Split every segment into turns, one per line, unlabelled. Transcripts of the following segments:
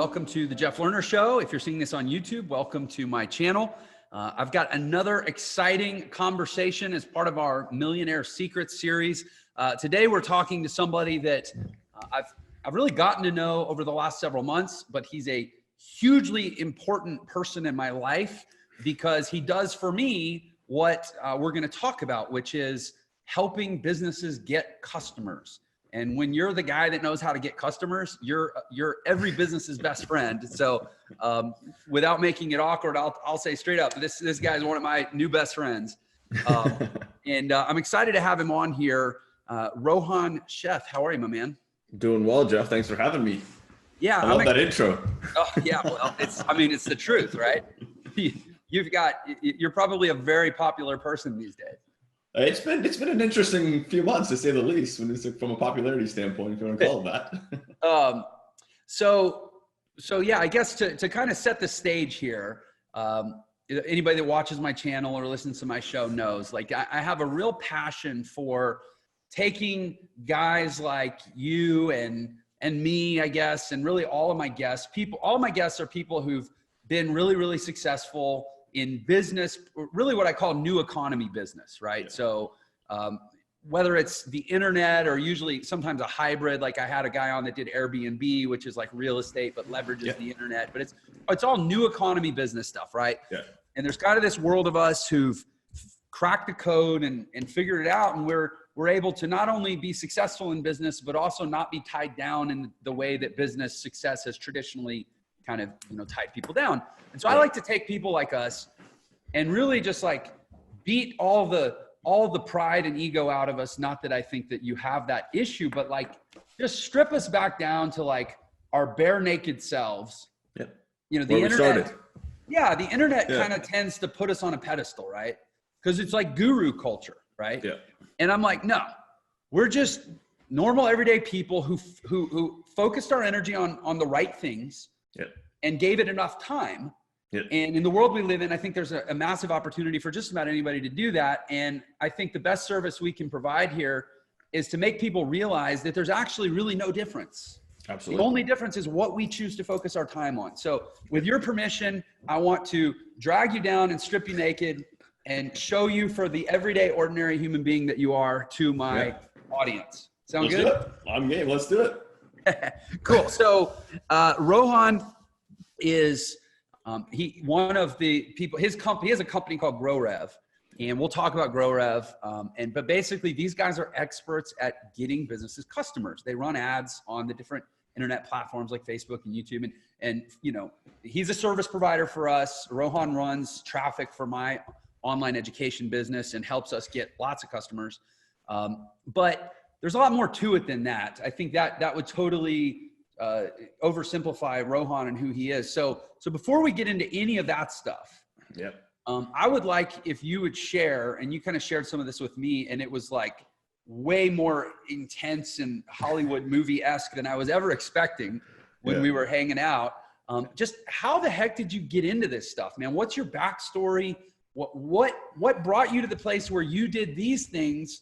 welcome to the Jeff Lerner Show. If you're seeing this on YouTube, welcome to my channel. I've got another exciting conversation as part of our Millionaire Secrets series. Today, we're talking to somebody that I've really gotten to know over the last several months, but he's a hugely important person in my life because he does for me what we're going to talk about, which is helping businesses get customers. And when you're the guy that knows how to get customers, you're every business's best friend. So without making it awkward, I'll say straight up, this guy is one of my new best friends. And I'm excited to have him on here. Rohan Sheth, how are you, my man?
Doing well, Jeff. Thanks for having me.
Yeah,
I love that intro.
Oh, yeah. Well, it's the truth, right? You're probably a very popular person these days.
It's been an interesting few months, to say the least, when it's from a popularity standpoint, if you want to call it that.
So yeah, I guess to kind of set the stage here, anybody that watches my channel or listens to my show knows, like I have a real passion for taking guys like you and me, I guess, and really all of my guests. All of my guests are people who've been really, really successful in business, really what I call new economy business, right? Yeah. So whether it's the internet or usually sometimes a hybrid, like I had a guy on that did Airbnb, which is like real estate, but leverages the internet, but it's all new economy business stuff, right? Yeah. And there's kind of this world of us who've cracked the code and figured it out. And we're able to not only be successful in business, but also not be tied down in the way that business success has traditionally kind of, tied people down. And so I like to take people like us and really just like beat all the pride and ego out of us. Not that I think that you have that issue, but like just strip us back down to like our bare naked selves.
Yep.
The internet. Yeah. The internet kind of tends to put us on a pedestal, right? Because it's like guru culture, right? Yeah. And I'm like, no, we're just normal everyday people who focused our energy on the right things. Yep. And gave it enough time. Yep. And in the world we live in, I think there's a massive opportunity for just about anybody to do that. And I think the best service we can provide here is to make people realize that there's actually really no difference. Absolutely. The only difference is what we choose to focus our time on. So with your permission, I want to drag you down and strip you naked and show you for the everyday ordinary human being that you are to my audience. Sound good?
Let's do it. I'm game. Let's do it.
Cool. So Rohan is one of the people, his company, he has a company called GrowRev, and we'll talk about GrowRev. But basically these guys are experts at getting businesses customers. They run ads on the different internet platforms like Facebook and YouTube. And he's a service provider for us. Rohan runs traffic for my online education business and helps us get lots of customers. But there's a lot more to it than that. I think that would totally oversimplify Rohan and who he is. So before we get into any of that stuff, I would like if you would share, and you kind of shared some of this with me, and it was like way more intense and Hollywood movie-esque than I was ever expecting when we were hanging out. Just how the heck did you get into this stuff, man? What's your backstory? What brought you to the place where you did these things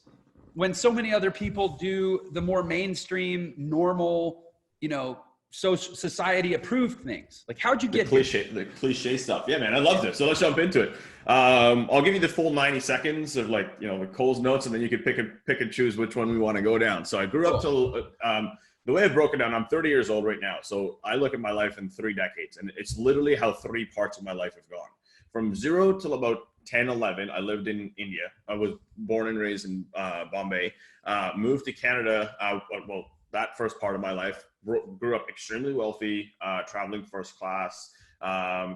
when so many other people do the more mainstream, normal, so society approved things? Like, how'd you get
the cliche stuff? Yeah, man, I love this. So let's jump into it. I'll give you the full 90 seconds of the Cole's notes, and then you can pick and choose which one we want to go down. So I grew up till, the way I've broken down, I'm 30 years old right now. So I look at my life in 3 decades, and it's literally how 3 parts of my life have gone. From 0 till about 10, 11, I lived in India. I was born and raised in Bombay, moved to Canada. That first part of my life, grew up extremely wealthy, traveling first class,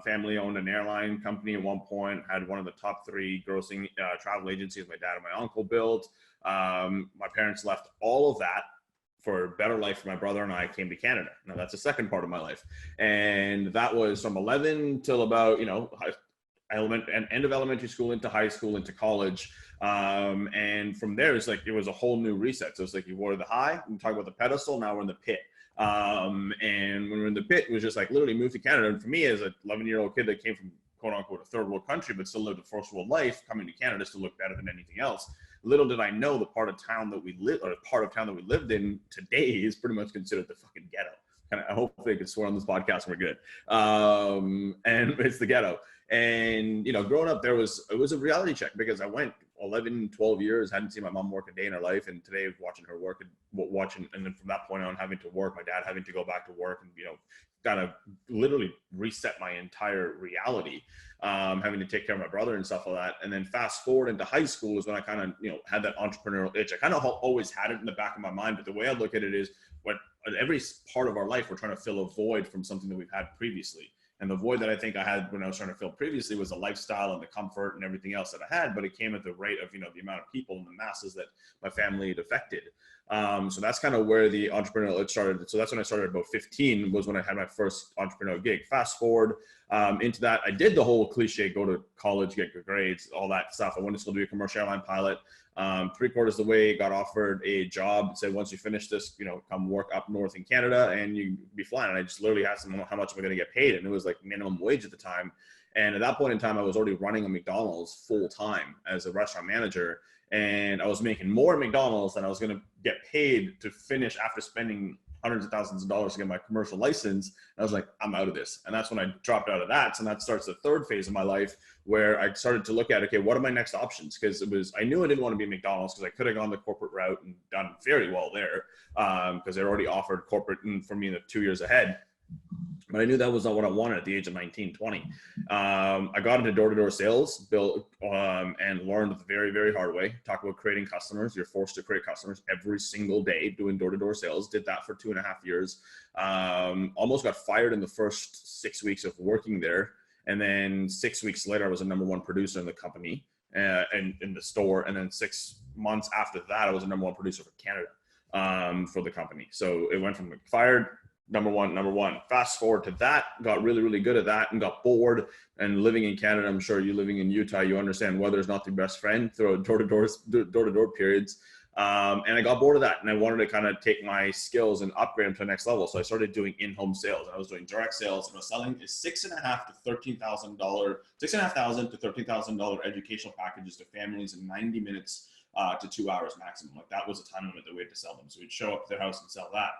family owned an airline company at one point, had one of the top 3 grossing travel agencies my dad and my uncle built. My parents left all of that for a better life for my brother, and I came to Canada. Now that's the second part of my life. And that was from 11 till about, end of elementary school into high school into college. And from there, it was a whole new reset. So it's like you were the high, we talk about the pedestal, now we're in the pit. And when we were in the pit, it was just like literally moved to Canada. And for me, as an 11-year-old kid that came from quote unquote a third world country, but still lived a first world life, coming to Canada to look better than anything else. Little did I know the part of town that we lived in today is pretty much considered the fucking ghetto. I hope they can swear on this podcast. We're good. And it's the ghetto. And, you know, growing up there it was a reality check because I went 11, 12 years, hadn't seen my mom work a day in her life. And today watching her work and then from that point on having to work, my dad having to go back to work and, you know, kind of literally reset my entire reality, having to take care of my brother and stuff like that. And then fast forward into high school is when I kind of, you know, had that entrepreneurial itch. I kind of always had it in the back of my mind, but the way I look at it is what every part of our life, we're trying to fill a void from something that we've had previously. And the void that I think I had when I was trying to fill previously was the lifestyle and the comfort and everything else that I had, but it came at the rate of, you know, the amount of people and the masses that my family had affected. So that's kind of where the entrepreneurial itch started. So that's when I started about 15 was when I had my first entrepreneurial gig. Fast forward into that, I did the whole cliche, go to college, get good grades, all that stuff. I wanted to still be a commercial airline pilot. 3/4 of the way, got offered a job, said, once you finish this, you know, come work up north in Canada and you be flying. And I just literally asked them, how much am I going to get paid? And it was like minimum wage at the time. And at that point in time, I was already running a McDonald's full time as a restaurant manager. And I was making more at McDonald's than I was going to get paid to finish after spending hundreds of thousands of dollars to get my commercial license. And I was like, I'm out of this. And that's when I dropped out of that. So that starts the third phase of my life where I started to look at, okay, what are my next options? Because I knew I didn't want to be at McDonald's because I could have gone the corporate route and done very well there because they already offered corporate for me the 2 years ahead. But I knew that was not what I wanted at the age of 19, 20. I got into door-to-door sales, built and learned the very, very hard way. Talk about creating customers. You're forced to create customers every single day doing door-to-door sales. Did that for 2.5 years. Almost got fired in the first 6 weeks of working there. And then 6 weeks later, I was a #1 producer in the company and in the store. And then 6 months after that, I was a #1 producer for Canada for the company. So it went from fired, number one. Fast forward to that, got really, really good at that and got bored. And living in Canada, I'm sure you living in Utah, you understand weather is not the best friend through door-to-door periods. And I got bored of that. And I wanted to kind of take my skills and upgrade them to the next level. So I started doing in-home sales. I was doing direct sales. And I was selling $6,500 to $13,000 educational packages to families in 90 minutes to 2 hours maximum. Like that was a time limit that we had to sell them. So we'd show up to their house and sell that.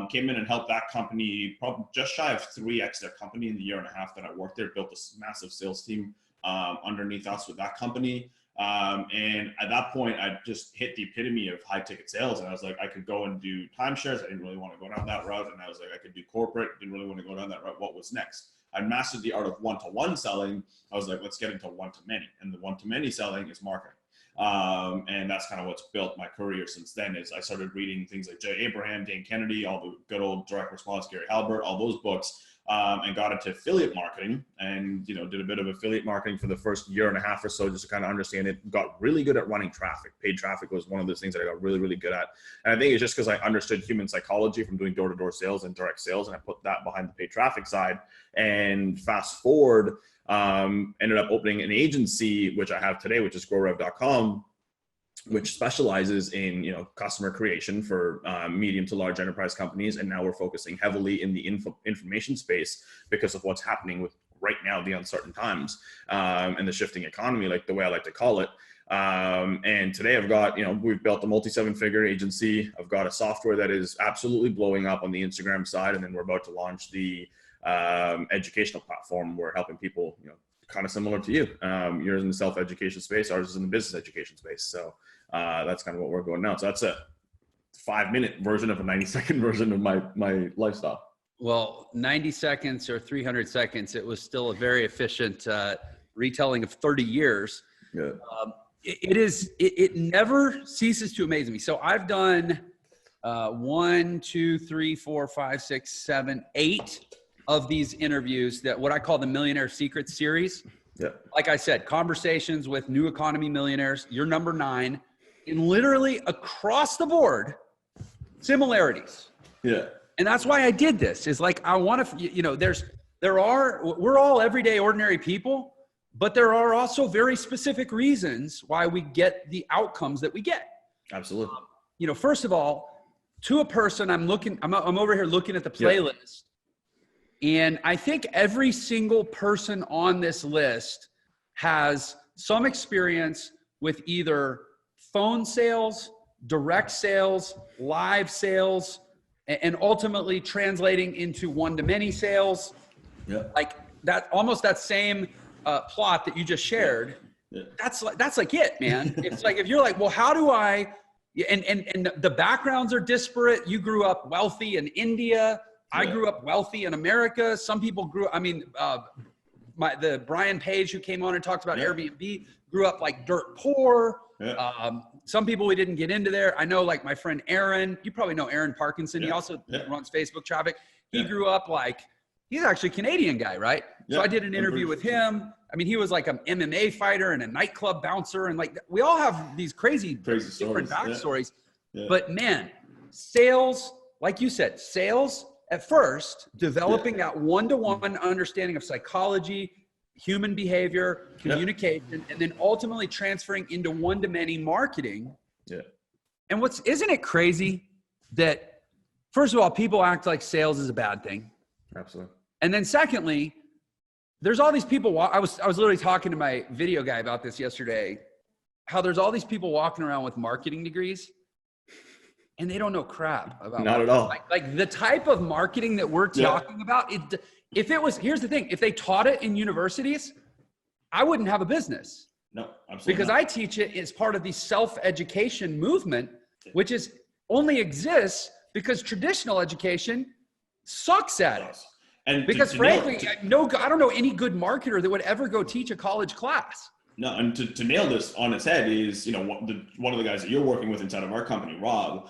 Came in and helped that company, probably just shy of 3x their company in the 1.5 years that I worked there, built a massive sales team underneath us with that company. And at that point, I just hit the epitome of high ticket sales. And I was like, I could go and do timeshares. I didn't really want to go down that route. And I was like, I could do corporate. Didn't really want to go down that route. What was next? I mastered the art of one-to-one selling. I was like, let's get into one-to-many. And the one-to-many selling is marketing. And that's kind of what's built my career since then is I started reading things like Jay Abraham, Dane Kennedy, all the good old direct response, Gary Halbert, all those books, and got into affiliate marketing and, you know, did a bit of affiliate marketing for the first 1.5 years or so, just to kind of understand it. Got really good at running traffic. Paid traffic was one of those things that I got really, really good at. And I think it's just because I understood human psychology from doing door-to-door sales and direct sales. And I put that behind the paid traffic side. And fast forward, ended up opening an agency, which I have today, which is GrowRev.com, which specializes in, you know, customer creation for medium to large enterprise companies. And now we're focusing heavily in the information space because of what's happening with right now, the uncertain times and the shifting economy, like the way I like to call it. And today I've got, you know, we've built a multi-7-figure agency. I've got a software that is absolutely blowing up on the Instagram side. And then we're about to launch the educational platform. We're helping people, you know, kind of similar to you. Yours in the self-education space, ours is in the business education space. So that's kind of what we're going now. So that's a 5-minute version of a 90-second version of my lifestyle. Well,
90 seconds or 300 seconds, it was still a very efficient retelling of 30 years.
Yeah.
It never ceases to amaze me. So I've done 1, 2, 3, 4, 5, 6, 7, 8 of these interviews, that what I call the Millionaire Secrets series.
Yeah.
Like I said, conversations with new economy millionaires. You're number 9, and literally across the board, similarities.
Yeah.
And that's why I did this. Is like, I want to, you know, we're all everyday ordinary people, but there are also very specific reasons why we get the outcomes that we get.
Absolutely.
You know, first of all, to a person, I'm over here looking at the playlist. Yeah. And I think every single person on this list has some experience with either phone sales, direct sales, live sales, and ultimately translating into one-to-many sales.
Yeah.
Like that, almost that same plot that you just shared.
Yeah.
That's like it, man. It's like, if you're like, well, how do I, and the backgrounds are disparate. You grew up wealthy in India. I grew up wealthy in America. Some people grew, I mean, the Brian Page who came on and talked about Airbnb grew up like dirt poor. Some people we didn't get into there. I know, like my friend Aaron, you probably know Aaron Parkinson. He also runs Facebook Traffic. He grew up like, he's actually a Canadian guy, right? So I did an interview with him. I mean, he was like an MMA fighter and a nightclub bouncer. And like, we all have these crazy different backstories. But man, sales, like you said, sales at first, developing that one-to-one understanding of psychology, human behavior, communication, and then ultimately transferring into one-to-many marketing. And isn't it crazy that, first of all, people act like sales is a bad thing.
Absolutely.
And then secondly, there's all these people, I was literally talking to my video guy about this yesterday, how there's all these people walking around with marketing degrees and they don't know crap about
Not at all.
Like the type of marketing that we're talking about, here's the thing, if they taught it in universities, I wouldn't have a business.
No, absolutely
because
not.
I teach it as part of the self-education movement, which only exists because traditional education sucks at it.
And
because frankly, I don't know any good marketer that would ever go teach a college class.
No, and to nail this on its head is, one of the guys that you're working with inside of our company, Rob,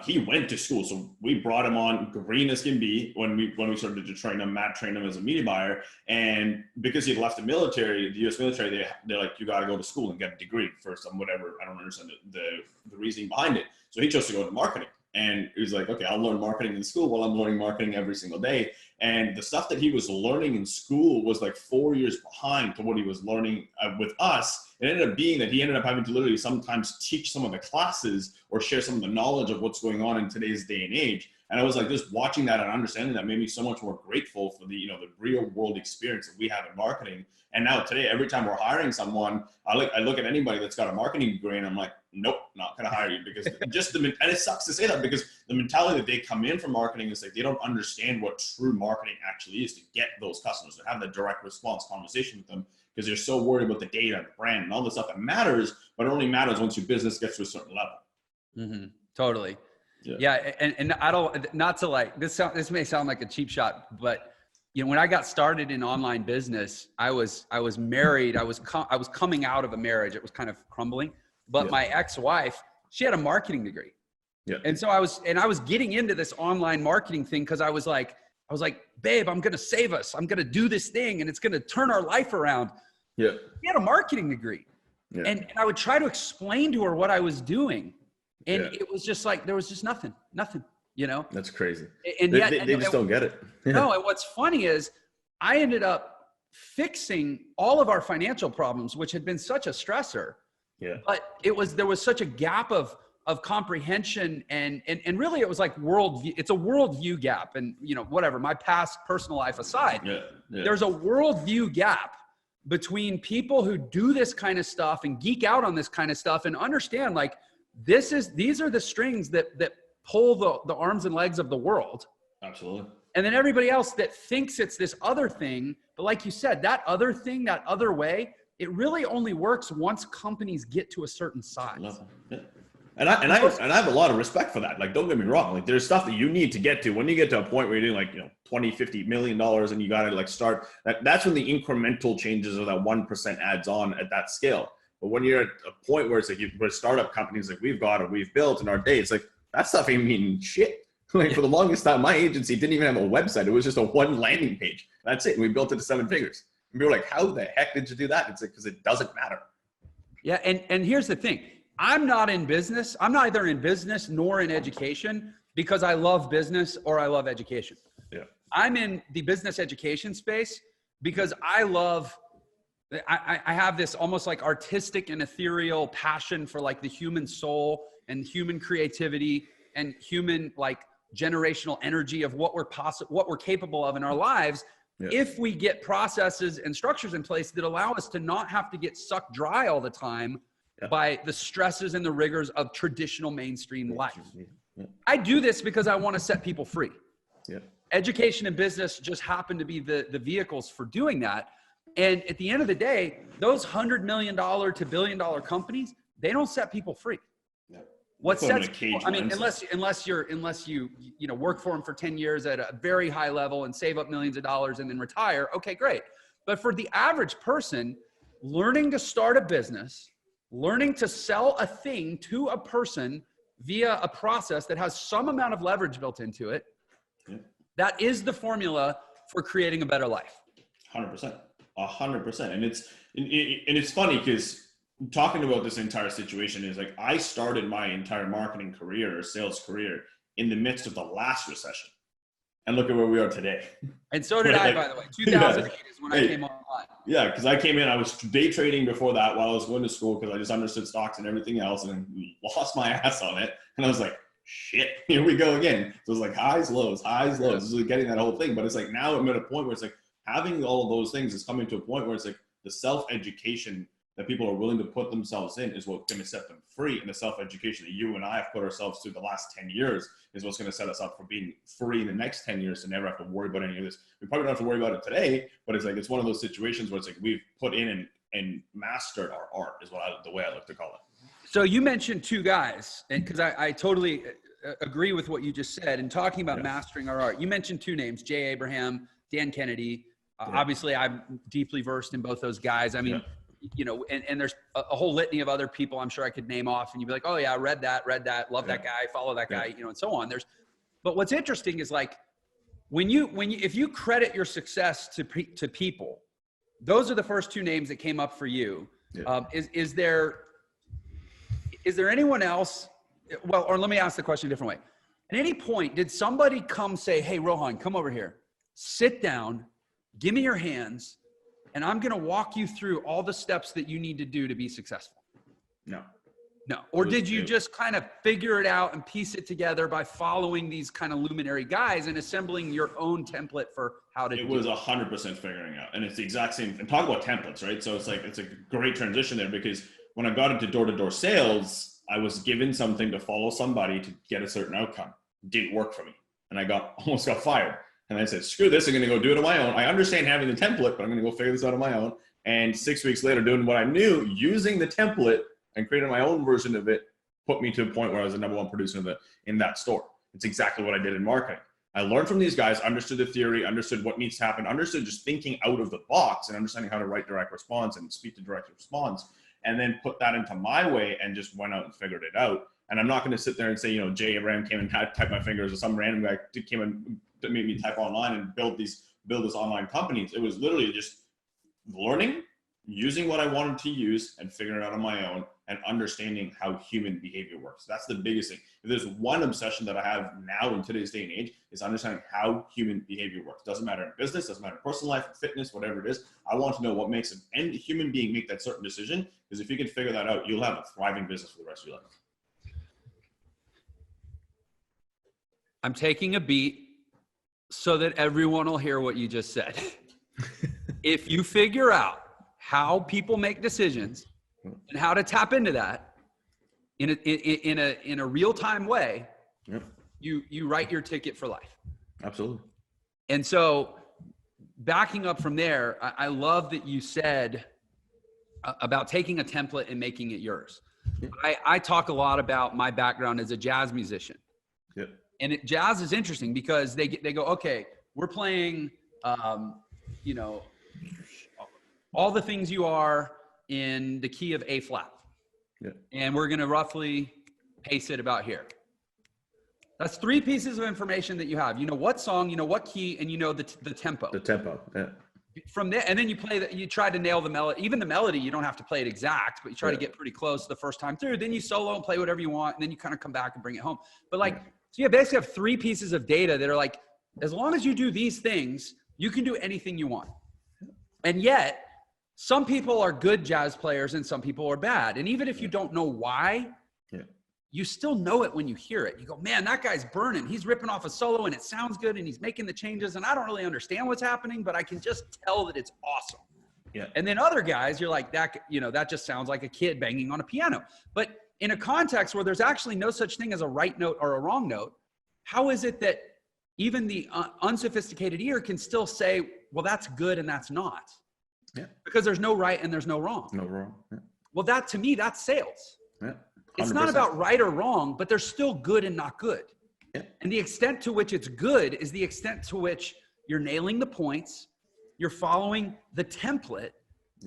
he went to school. So we brought him on green as can be when we started to train him. Matt trained him as a media buyer. And because he had left the military, the US military, they're like, you got to go to school and get a degree for some whatever. I don't understand the reasoning behind it. So he chose to go into marketing. And he was like, okay, I'll learn marketing in school while I'm learning marketing every single day. And the stuff that he was learning in school was like 4 years behind to what he was learning with us. It ended up being that he ended up having to literally sometimes teach some of the classes or share some of the knowledge of what's going on in today's day and age. And I was like, just watching that and understanding that made me so much more grateful for the real world experience that we have in marketing. And now today, every time we're hiring someone, I look at anybody that's got a marketing degree and I'm like, nope, not going to hire you, because and it sucks to say that, because the mentality that they come in from marketing is like, they don't understand what true marketing actually is, to get those customers, to have that direct response conversation with them, because they're so worried about the data and the brand and all the stuff that matters, but it only matters once your business gets to a certain level.
Mm-hmm. Totally. Yeah. And I don't, not to like, this may sound like a cheap shot, but when I got started in online business, I was married. I was coming out of a marriage. It was kind of crumbling, but my ex-wife, she had a marketing degree. Yeah. And so I was getting into this online marketing thing, because I was like, babe, I'm going to save us. I'm going to do this thing and it's going to turn our life around. Yeah. She had a marketing degree. Yeah. And I would try to explain to her what I was doing. And it was just like, there was just nothing. That's
crazy.
And
they just don't get it.
No. And what's funny is I ended up fixing all of our financial problems, which had been such a stressor. Yeah. But there was such a gap of comprehension and really it was like worldview. It's a worldview gap. And whatever, my past personal life aside, there's a worldview gap between people who do this kind of stuff and geek out on this kind of stuff and understand like, these are the strings that pull the arms and legs of the world.
Absolutely.
And then everybody else that thinks it's this other thing, but like you said, that other thing, that other way, it really only works once companies get to a certain size.
Yeah. And I have a lot of respect for that. Like, don't get me wrong. Like, there's stuff that you need to get to. When you get to a point where you're doing like, $20, $50 million and you got to like start, that's when the incremental changes of that 1% adds on at that scale. But when you're at a point where it's like, we're startup companies like we've got or we've built in our day, it's like, that stuff ain't mean shit. Like, for the longest time, my agency didn't even have a website. It was just a one landing page. That's it. And we built it to 7 figures. And people were like, how the heck did you do that? It's like, because it doesn't matter.
Yeah. And here's the thing. I'm not in business. I'm not either in business nor in education because I love business or I love education. Yeah. I'm in the business education space because I have this almost like artistic and ethereal passion for like the human soul and human creativity and human like generational energy of what we're capable of in our lives. Yeah. If we get processes and structures in place that allow us to not have to get sucked dry all the time by the stresses and the rigors of traditional mainstream life. I do this because I want to set people free.
Yeah.
Education and business just happen to be the vehicles for doing that. And at the end of the day, those $100 million to $1 billion companies, they don't set people free.
Yeah.
What sets people, I mean, unless you work for them for 10 years at a very high level and save up millions of dollars and then retire, okay, great. But for the average person, learning to start a business, learning to sell a thing to a person via a process that has some amount of leverage built into it, that is the formula for creating a better life.
100%. 100%. And it's funny because talking about this entire situation is like, I started my entire marketing career or sales career in the midst of the last recession. And look at where we are today.
And so did I, by the way. 2008 is when I came online.
Yeah, because I came in, I was day trading before that while I was going to school because I just understood stocks and everything else and lost my ass on it. And I was like, shit, here we go again. So it was like highs, lows. This is like getting that whole thing. But it's like now I'm at a point where it's like having all of those things is coming to a point where it's like the self-education that people are willing to put themselves in is what's going to set them free. And the self-education that you and I have put ourselves through the last 10 years is what's going to set us up for being free in the next 10 years to never have to worry about any of this. We probably don't have to worry about it today, but it's like, it's one of those situations where it's like we've put in and mastered our art is the way I like to call it.
So you mentioned two guys, and because I totally agree with what you just said. And talking about mastering our art, you mentioned two names, Jay Abraham, Dan Kennedy. Obviously, I'm deeply versed in both those guys. I mean, and there's a whole litany of other people I'm sure I could name off, and you'd be like, oh yeah, I read that, love that guy, follow that guy, and so on. But what's interesting is like, if you credit your success to people, those are the first two names that came up for you. Yeah. Is there anyone else? Well, or let me ask the question a different way. At any point, did somebody come say, hey, Rohan, come over here, sit down, give me your hands, and I'm going to walk you through all the steps that you need to do to be successful? No. Or did you just kind of figure it out and piece it together by following these kind of luminary guys and assembling your own template for how to do it? It
was 100% figuring out. And it's the exact same. And talk about templates, right? So it's like, it's a great transition there because when I got into door-to-door sales, I was given something to follow somebody to get a certain outcome. It didn't work for me. And I almost got fired. And I said, screw this, I'm going to go do it on my own. I understand having the template, but I'm going to go figure this out on my own. And 6 weeks later, doing what I knew, using the template and creating my own version of it, put me to a point where I was the #1 producer in that store. It's exactly what I did in marketing. I learned from these guys, understood the theory, understood what needs to happen, understood just thinking out of the box and understanding how to write direct response and speak to direct response, and then put that into my way and just went out and figured it out. And I'm not going to sit there and say, Jay Abraham came and typed my fingers, or some random guy came and made me type online and build this online companies. It was literally just learning, using what I wanted to use and figuring it out on my own and understanding how human behavior works. That's the biggest thing. If there's one obsession that I have now in today's day and age, is understanding how human behavior works. Doesn't matter in business, doesn't matter in personal life, fitness, whatever it is. I want to know what makes a human being make that certain decision, because if you can figure that out, you'll have a thriving business for the rest of your life.
I'm taking a beat so that everyone will hear what you just said. If you figure out how people make decisions and how to tap into that in a real-time way, you write your ticket for life.
Absolutely.
And so backing up from there, I love that you said about taking a template and making it yours. I talk a lot about my background as a jazz musician.
Yep.
And jazz is interesting because they go, okay, we're playing, all the things you are in the key of A flat.
Yeah. And
we're going to roughly pace it about here. That's 3 pieces of information that you have. You know what song, you know what key, and you know the tempo.
The tempo, yeah.
From there, and then you play that. You try to nail the melody. Even the melody, you don't have to play it exact, but you try to get pretty close the first time through. Then you solo and play whatever you want, and then you kind of come back and bring it home. But so you basically have 3 pieces of data that are like, as long as you do these things, you can do anything you want. And yet, some people are good jazz players and some people are bad. And even if you don't know why, you still know it when you hear it. You go, man, that guy's burning. He's ripping off a solo and it sounds good and he's making the changes and I don't really understand what's happening, but I can just tell that it's awesome. Yeah. And then other guys, you're like, that just sounds like a kid banging on a piano. But in a context where there's actually no such thing as a right note or a wrong note, how is it that even the unsophisticated ear can still say, well, that's good and that's not?
Yeah.
Because there's no right and there's no wrong.
No wrong. Yeah.
Well, that to me, that's sales.
Yeah. 100%.
It's not about right or wrong, but there's still good and not good.
Yeah.
And the extent to which it's good is the extent to which you're nailing the points, you're following the template,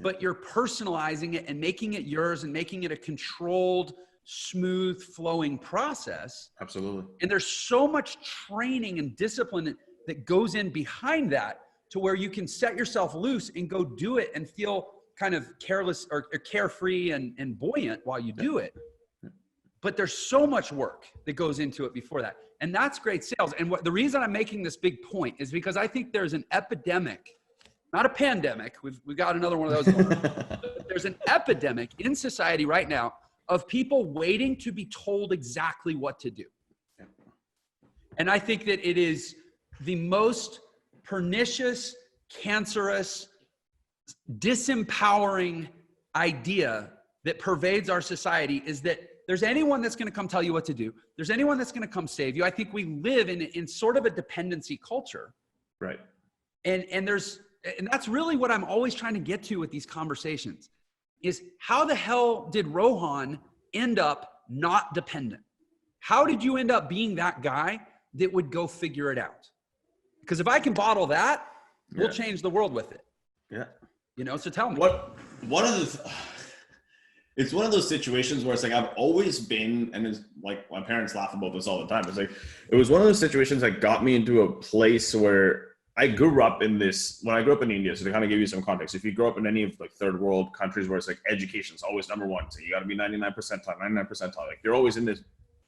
but you're personalizing it and making it yours and making it a controlled, smooth flowing process.
Absolutely.
And there's so much training and discipline that goes in behind that to where you can set yourself loose and go do it and feel kind of careless or carefree and buoyant while you do it. But there's so much work that goes into it before that. And that's great sales. And the reason I'm making this big point is because I think there's an epidemic, not a pandemic. We've got another one of those going on. There's an epidemic in society right now of people waiting to be told exactly what to do. And I think that it is the most pernicious, cancerous, disempowering idea that pervades our society is that there's anyone that's going to come tell you what to do. There's anyone that's going to come save you. I think we live in sort of a dependency culture.
Right.
And that's really what I'm always trying to get to with these conversations is how the hell did Rohan end up not dependent? How did you end up being that guy that would go figure it out? Because if I can bottle that, we'll change the world with it.
Yeah.
So tell me.
It's one of those situations where it's like, I've always been, and it's like, my parents laugh about this all the time. It's like, it was one of those situations that got me into a place where I grew up in this, when I grew up in India, so to kind of give you some context, if you grow up in any of like third world countries where it's like education is always number one, so you got to be 99 percentile, like you're always in this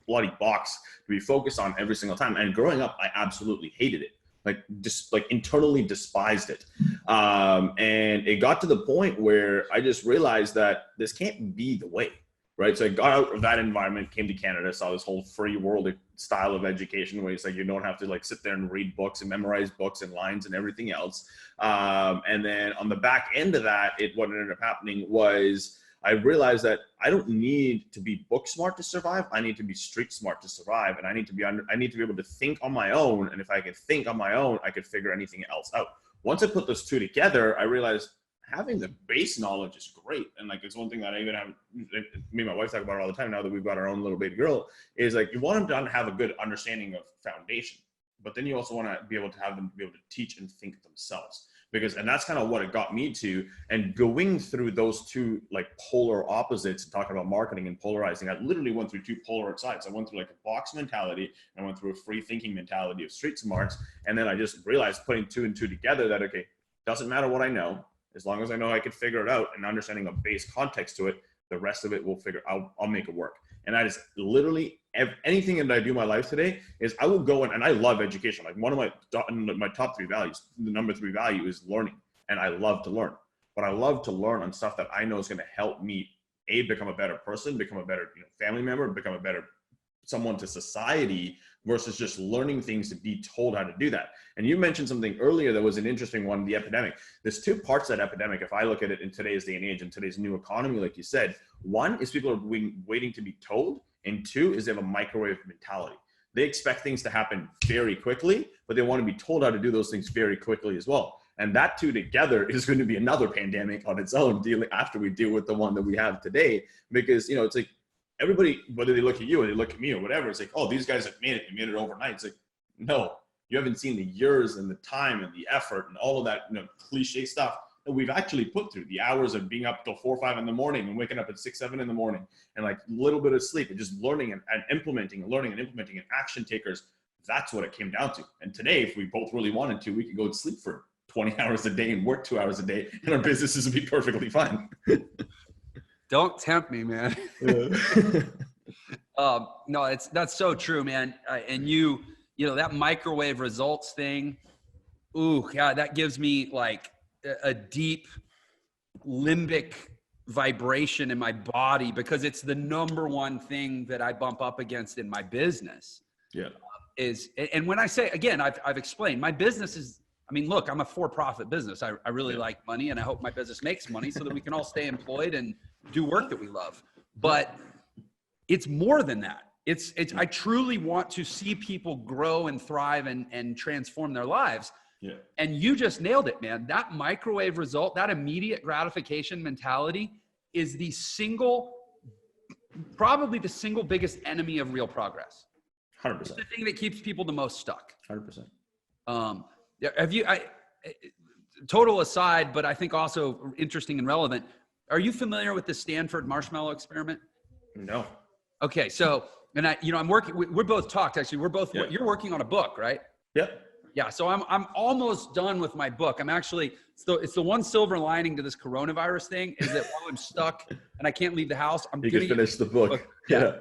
bloody box to be focused on every single time. And growing up, I absolutely hated it. Like just like internally despised it. And it got to the point where I just realized that this can't be the way, right? So I got out of that environment, came to Canada, saw this whole free world style of education where it's like, you don't have to like sit there and read books and memorize books and lines and everything else. And then on the back end of that, what ended up happening was I realized that I don't need to be book smart to survive. I need to be street smart to survive. And I need to be able to think on my own. And if I can think on my own, I could figure anything else out. Once I put those two together, I realized having the base knowledge is great. And like, it's one thing that I even have, me and my wife talk about it all the time now that we've got our own little baby girl, is like, you want them to have a good understanding of foundation, but then you also want to be able to have them be able to teach and think themselves. And that's kind of what it got me to. And going through those two like polar opposites and talking about marketing and polarizing, I literally went through two polar sides. I went through like a box mentality and I went through a free thinking mentality of street smarts. And then I just realized putting two and two together that, okay, doesn't matter what I know, as long as I know I can figure it out and understanding a base context to it, the rest of it will I'll make it work. And that is literally anything that I do in my life today is I will go and I love education. Like one of my top 3 values, the number 3 value is learning. And I love to learn, but I love to learn on stuff that I know is going to help me become a better person, become a better family member, become a better someone to society versus just learning things to be told how to do that. And you mentioned something earlier that was an interesting one, the epidemic. There's 2 parts of that epidemic. If I look at it in today's day and age, in today's new economy, like you said, 1 is people are waiting to be told. And 2 is they have a microwave mentality. They expect things to happen very quickly, but they want to be told how to do those things very quickly as well. And that 2 together is going to be another pandemic on its own after we deal with the one that we have today. Because, it's like, everybody, whether they look at you or they look at me or whatever, it's like, oh, these guys have made it. They made it overnight. It's like, no, you haven't seen the years and the time and the effort and all of that, cliche stuff that we've actually put through. The hours of being up till 4 or 5 in the morning and waking up at 6, 7 in the morning and like a little bit of sleep and just learning and implementing and learning and implementing and action takers. That's what it came down to. And today, if we both really wanted to, we could go and sleep for 20 hours a day and work 2 hours a day and our businesses would be perfectly fine.
Don't tempt me, man. No, that's so true, man. And you know, that microwave results thing. Ooh, God, that gives me like a deep limbic vibration in my body because it's the number one thing that I bump up against in my business. Yeah. And when I say, again, I've explained my business is, I mean, look, I'm a for-profit business. I really like money and I hope my business makes money so that we can all stay employed and do work that we love. But it's more than that. I truly want to see people grow and thrive and transform their lives.
Yeah.
And you just nailed it, man. That microwave result, that immediate gratification mentality is probably the single biggest enemy of real progress.
100%.
It's the thing that keeps people the most stuck.
100%.
Total aside, but I think also interesting and relevant. Are you familiar with the Stanford marshmallow experiment?
No.
Okay. So, and we're both talked actually. You're working on a book, right?
Yep.
Yeah. So I'm almost done with my book. I'm actually, it's the one silver lining to this coronavirus thing is that while I'm stuck and I can't leave the house,
you can finish the book.
Yeah.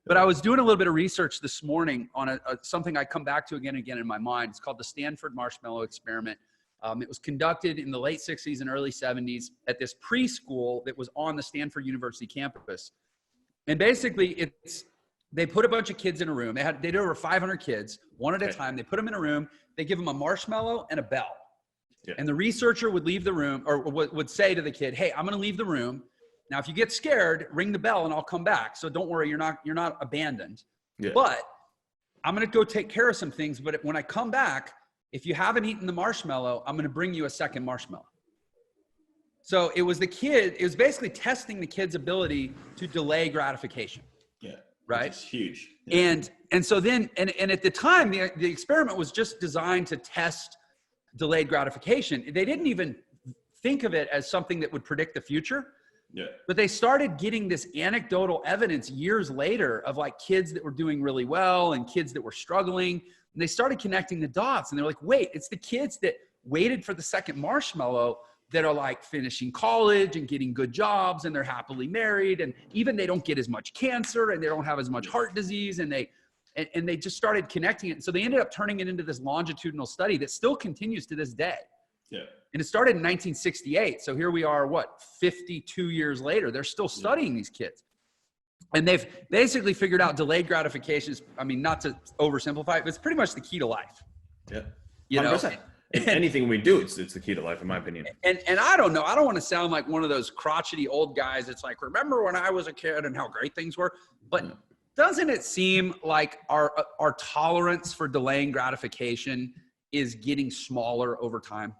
But I was doing a little bit of research this morning on something I come back to again and again in my mind. It's called the Stanford Marshmallow Experiment. It was conducted in the late 60s and early 70s at this preschool that was on the Stanford University campus. And basically they put a bunch of kids in a room. They did over 500 kids, one at a time. They put them in a room. They give them a marshmallow and a bell. Yeah. And the researcher would leave the room or would say to the kid, hey, I'm going to leave the room. Now, if you get scared, ring the bell and I'll come back. So don't worry, you're not abandoned. Yeah. But I'm going to go take care of some things. But when I come back, if you haven't eaten the marshmallow, I'm going to bring you a second marshmallow. So it was basically testing the kid's ability to delay gratification. Yeah. Right.
It's huge. Yeah.
And so then, and at the time, the experiment was just designed to test delayed gratification. They didn't even think of it as something that would predict the future. Yeah. But they started getting this anecdotal evidence years later of like kids that were doing really well and kids that were struggling. And they started connecting the dots and they're like, wait, it's the kids that waited for the second marshmallow that are like finishing college and getting good jobs and they're happily married. And even they don't get as much cancer and they don't have as much heart disease and they just started connecting it. So they ended up turning it into this longitudinal study that still continues to this day. Yeah. And it started in 1968. So here we are, 52 years later, they're still studying these kids. And they've basically figured out delayed gratification is, I mean, not to oversimplify it, but it's pretty much the key to life.
Yeah. 100%. Anything we do, it's the key to life, in my opinion.
And I don't know. I don't want to sound like one of those crotchety old guys. It's like, remember when I was a kid and how great things were? But doesn't it seem like our tolerance for delaying gratification is getting smaller over time?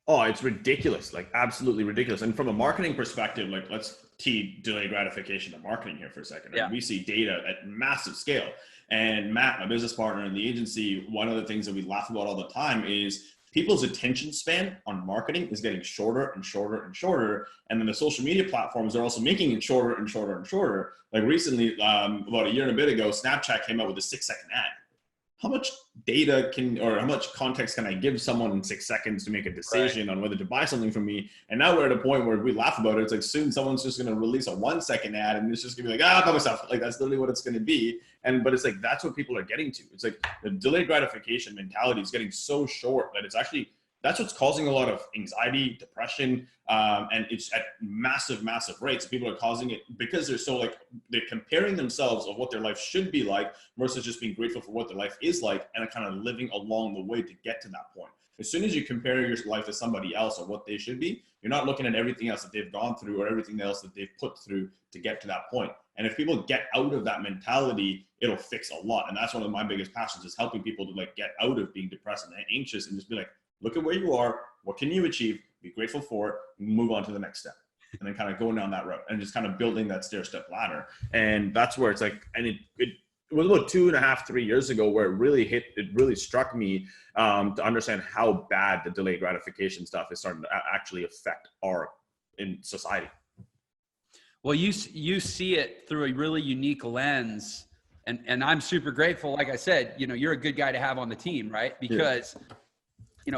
Oh, it's ridiculous. Like absolutely ridiculous. And from a marketing perspective, like let's tee delayed gratification to marketing here for a second. Right? Yeah. We see data at massive scale. And Matt, my business partner in the agency, one of the things that we laugh about all the time is people's attention span on marketing is getting shorter and shorter and shorter. And then the social media platforms are also making it shorter and shorter and shorter. Like recently, about a year and a bit ago, Snapchat came out with a 6-second ad. How much data or how much context can I give someone in 6 seconds to make a decision on whether to buy something from me? And now we're at a point where we laugh about it. It's like soon someone's just going to release a 1-second ad and it's just going to be like, buy myself. Like that's literally what it's going to be. But it's like, that's what people are getting to. It's like the delayed gratification mentality is getting so short that it's actually, that's what's causing a lot of anxiety, depression, and it's at massive, massive rates. People are causing it because they're comparing themselves of what their life should be like versus just being grateful for what their life is like and kind of living along the way to get to that point. As soon as you compare your life to somebody else or what they should be, you're not looking at everything else that they've gone through or everything else that they've put through to get to that point. And if people get out of that mentality, it'll fix a lot. And that's one of my biggest passions is helping people to like get out of being depressed and anxious and just be like, look at where you are. What can you achieve? Be grateful for it. Move on to the next step. And then kind of going down that road and just kind of building that stair-step ladder. And that's where it's like, and it was about 2.5, 3 years ago where it really struck me to understand how bad the delayed gratification stuff is starting to actually affect in society.
Well, you see it through a really unique lens. And I'm super grateful. Like I said, you're a good guy to have on the team, right? Because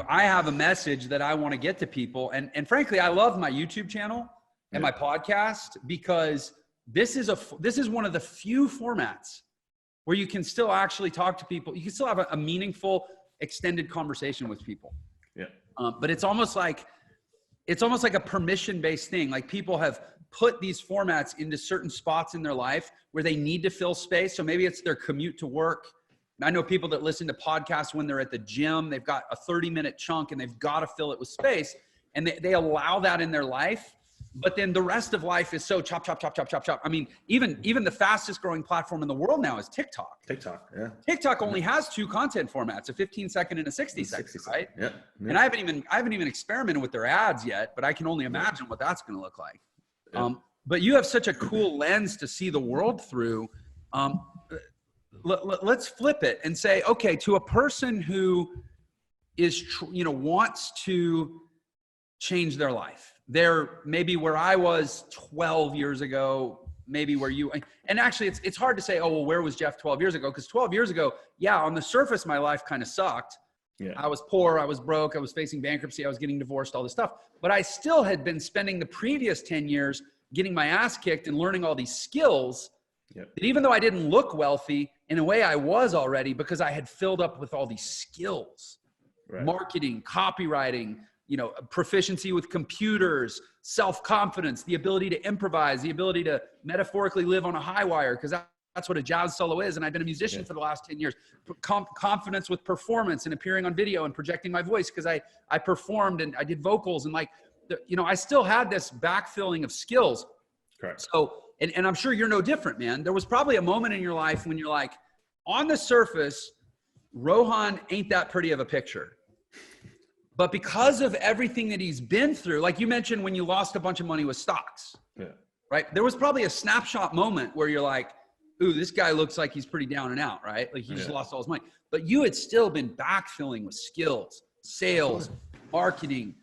I have a message that I want to get to people. And frankly, I love my YouTube channel and my podcast because this is one of the few formats where you can still actually talk to people. You can still have a meaningful, extended conversation with people. Yeah. But it's almost like a permission-based thing. Like people have put these formats into certain spots in their life where they need to fill space. So maybe it's their commute to work. I know people that listen to podcasts when they're at the gym, they've got a 30-minute chunk and they've got to fill it with space. And they allow that in their life but then the rest of life is so chop, chop, chop, chop, chop, chop. I mean, even the fastest growing platform in the world now is TikTok.
TikTok, yeah.
TikTok only has 2 content formats, a 15-second and a 60-second, right?
Yeah.
And I haven't even experimented with their ads yet, but I can only imagine what that's going to look like.
Yeah.
But you have such a cool lens to see the world through. Let's flip it and say, okay, to a person who is, wants to change their life. They're maybe where I was 12 years ago, maybe where you, and actually it's hard to say, oh, well, where was Jeff 12 years ago? Because 12 years ago, yeah, on the surface, my life kind of sucked. Yeah. I was poor, I was broke, I was facing bankruptcy, I was getting divorced, all this stuff. But I still had been spending the previous 10 years getting my ass kicked and learning all these skills. Yep. That even though I didn't look wealthy, in a way I was already, because I had filled up with all these skills, right. Marketing, copywriting, proficiency with computers, self-confidence, the ability to improvise, the ability to metaphorically live on a high wire, because that's what a jazz solo is. And I've been a musician for the last 10 years. Confidence with performance and appearing on video and projecting my voice, because I performed and I did vocals and I still had this backfilling of skills.
Correct.
So, and I'm sure you're no different, man. There was probably a moment in your life when you're like, on the surface, Rohan ain't that pretty of a picture. But because of everything that he's been through, like you mentioned when you lost a bunch of money with stocks, right? There was probably a snapshot moment where you're like, ooh, this guy looks like he's pretty down and out, right? Like he just lost all his money. But you had still been backfilling with skills, sales, marketing,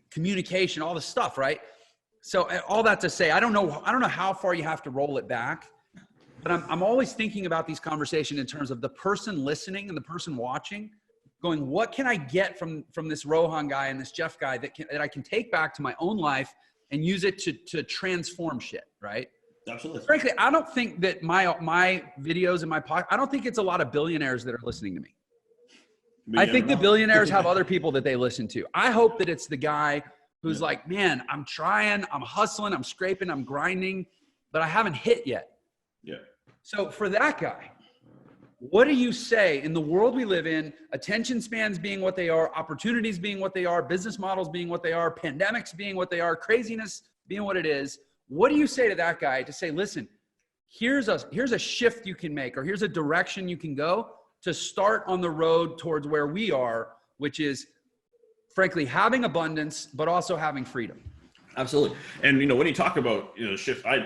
communication, all this stuff, right? So all that to say, I don't know how far you have to roll it back, but I'm always thinking about these conversations in terms of the person listening and the person watching, going, what can I get from this Rohan guy and this Jeff guy that I can take back to my own life and use it to transform shit, right?
Absolutely.
Frankly, I don't think that my videos and my podcast, I don't think it's a lot of billionaires that are listening to me. I think the billionaires have other people that they listen to. I hope that it's the guy who's like, man, I'm trying, I'm hustling, I'm scraping, I'm grinding, but I haven't hit yet.
Yeah.
So for that guy, what do you say in the world we live in, attention spans being what they are, opportunities being what they are, business models being what they are, pandemics being what they are, craziness being what it is? What do you say to that guy to say, listen, here's a shift you can make, or here's a direction you can go to start on the road towards where we are, which is frankly having abundance, but also having freedom?
Absolutely. And when you talk about shift, I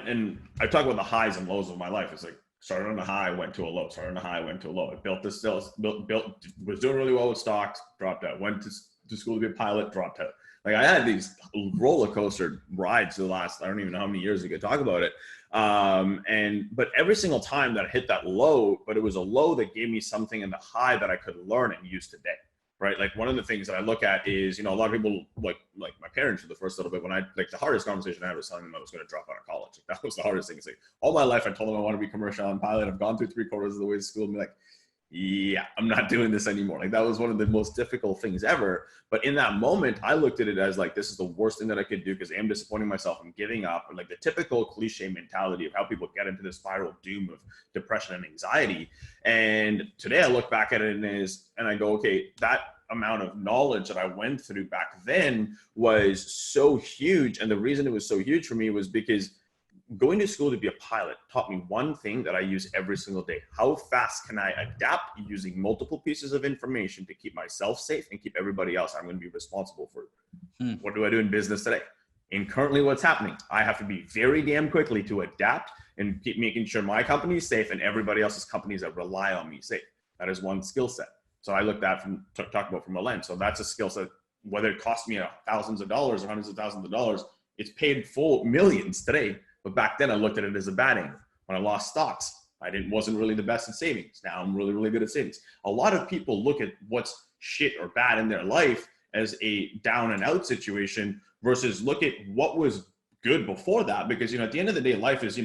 talk about the highs and lows of my life. It's like started on a high, went to a low, started on a high, went to a low. I built this sales, was doing really well with stocks, dropped out, went to school to be a pilot, dropped out. Like I had these roller coaster rides the last, I don't even know how many years we could talk about it. But every single time that I hit that low, but it was a low that gave me something in the high that I could learn and use today. Right. Like one of the things that I look at is, a lot of people like my parents for the first little bit, when the hardest conversation I had was telling them I was going to drop out of college. Like, that was the hardest thing. It's like all my life, I told them I want to be a commercial pilot. I've gone through 3/4 of the way to school and be like, yeah, I'm not doing this anymore. Like that was one of the most difficult things ever. But in that moment, I looked at it as like, this is the worst thing that I could do because I'm disappointing myself. I'm giving up. And like the typical cliche mentality of how people get into this spiral doom of depression and anxiety. And today I look back at it and I go, okay, that amount of knowledge that I went through back then was so huge. And the reason it was so huge for me was because going to school to be a pilot taught me one thing that I use every single day. How fast can I adapt using multiple pieces of information to keep myself safe and keep everybody else I'm going to be responsible for? What do I do in business today? And currently what's happening, I have to be very damn quickly to adapt and keep making sure my company is safe and everybody else's companies that rely on me safe. That is one skill set. So I looked at talk about from a lens. So that's a skill set, whether it cost me thousands of dollars or hundreds of thousands of dollars, it's paid full millions today. But back then I looked at it as a bad angle. When I lost stocks, wasn't really the best at savings. Now I'm really, really good at savings. A lot of people look at what's shit or bad in their life as a down and out situation versus look at what was good before that. Because, at the end of the day, life is,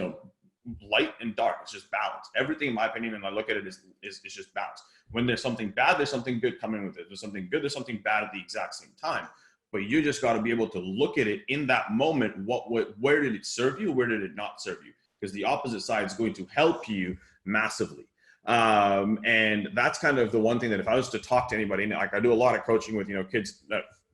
light and dark. It's just balance. Everything, in my opinion, when I look at it is just balance. When there's something bad, there's something good coming with it. There's something good, there's something bad at the exact same time. But you just got to be able to look at it in that moment. Where did it serve you? Where did it not serve you? Because the opposite side is going to help you massively. And that's kind of the one thing that if I was to talk to anybody, like I do a lot of coaching with, kids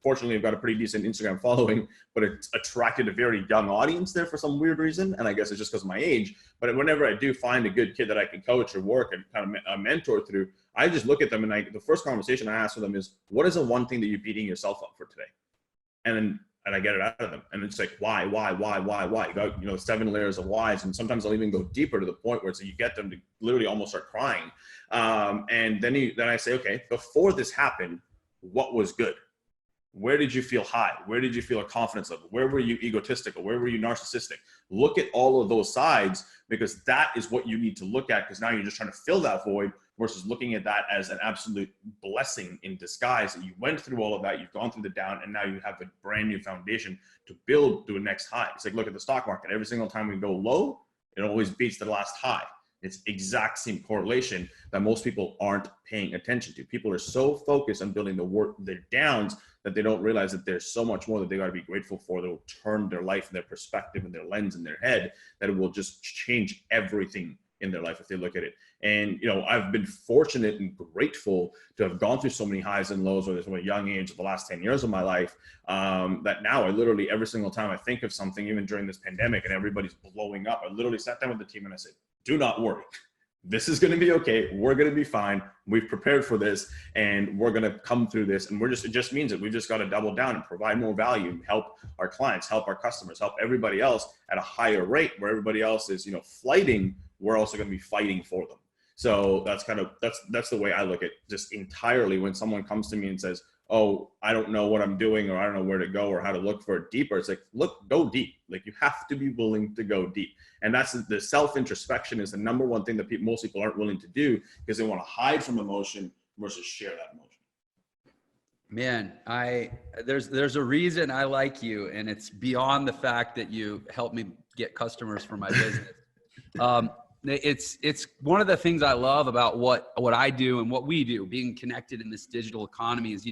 fortunately I've got a pretty decent Instagram following, but it's attracted a very young audience there for some weird reason. And I guess it's just because of my age. But whenever I do find a good kid that I can coach or work and kind of mentor through, I just look at them and the first conversation I ask with them is, what is the one thing that you're beating yourself up for today? And I get it out of them. And it's like, why? You got, 7 layers of whys. And sometimes I'll even go deeper to the point where it's you get them to literally almost start crying. And then I say, okay, before this happened, what was good? Where did you feel high? Where did you feel a confidence level? Where were you egotistical? Where were you narcissistic? Look at all of those sides, because that is what you need to look at, because now you're just trying to fill that void versus looking at that as an absolute blessing in disguise, that you went through all of that, you've gone through the down, and now you have a brand new foundation to build to a next high. It's like, look at the stock market. Every single time we go low, it always beats the last high. It's exact same correlation that most people aren't paying attention to. People are so focused on building their downs that they don't realize that there's so much more that they got to be grateful for that will turn their life and their perspective and their lens in their head, that it will just change everything in their life if they look at it. And, I've been fortunate and grateful to have gone through so many highs and lows, whether it's from a young age of the last 10 years of my life, that now I literally, every single time I think of something, even during this pandemic and everybody's blowing up, I literally sat down with the team and I said, do not worry. This is going to be okay. We're going to be fine. We've prepared for this and we're going to come through this. And it just means that we've just got to double down and provide more value, help our clients, help our customers, help everybody else at a higher rate, where everybody else is, flighting. We're also going to be fighting for them. So that's the way I look at just entirely when someone comes to me and says, oh, I don't know what I'm doing, or I don't know where to go or how to look for it deeper. It's like, go deep. Like, you have to be willing to go deep. And that's the self-introspection is the number one thing that most people aren't willing to do, because they want to hide from emotion versus share that emotion.
Man, there's a reason I like you, and it's beyond the fact that you help me get customers for my business. It's one of the things I love about what I do and what we do, being connected in this digital economy, is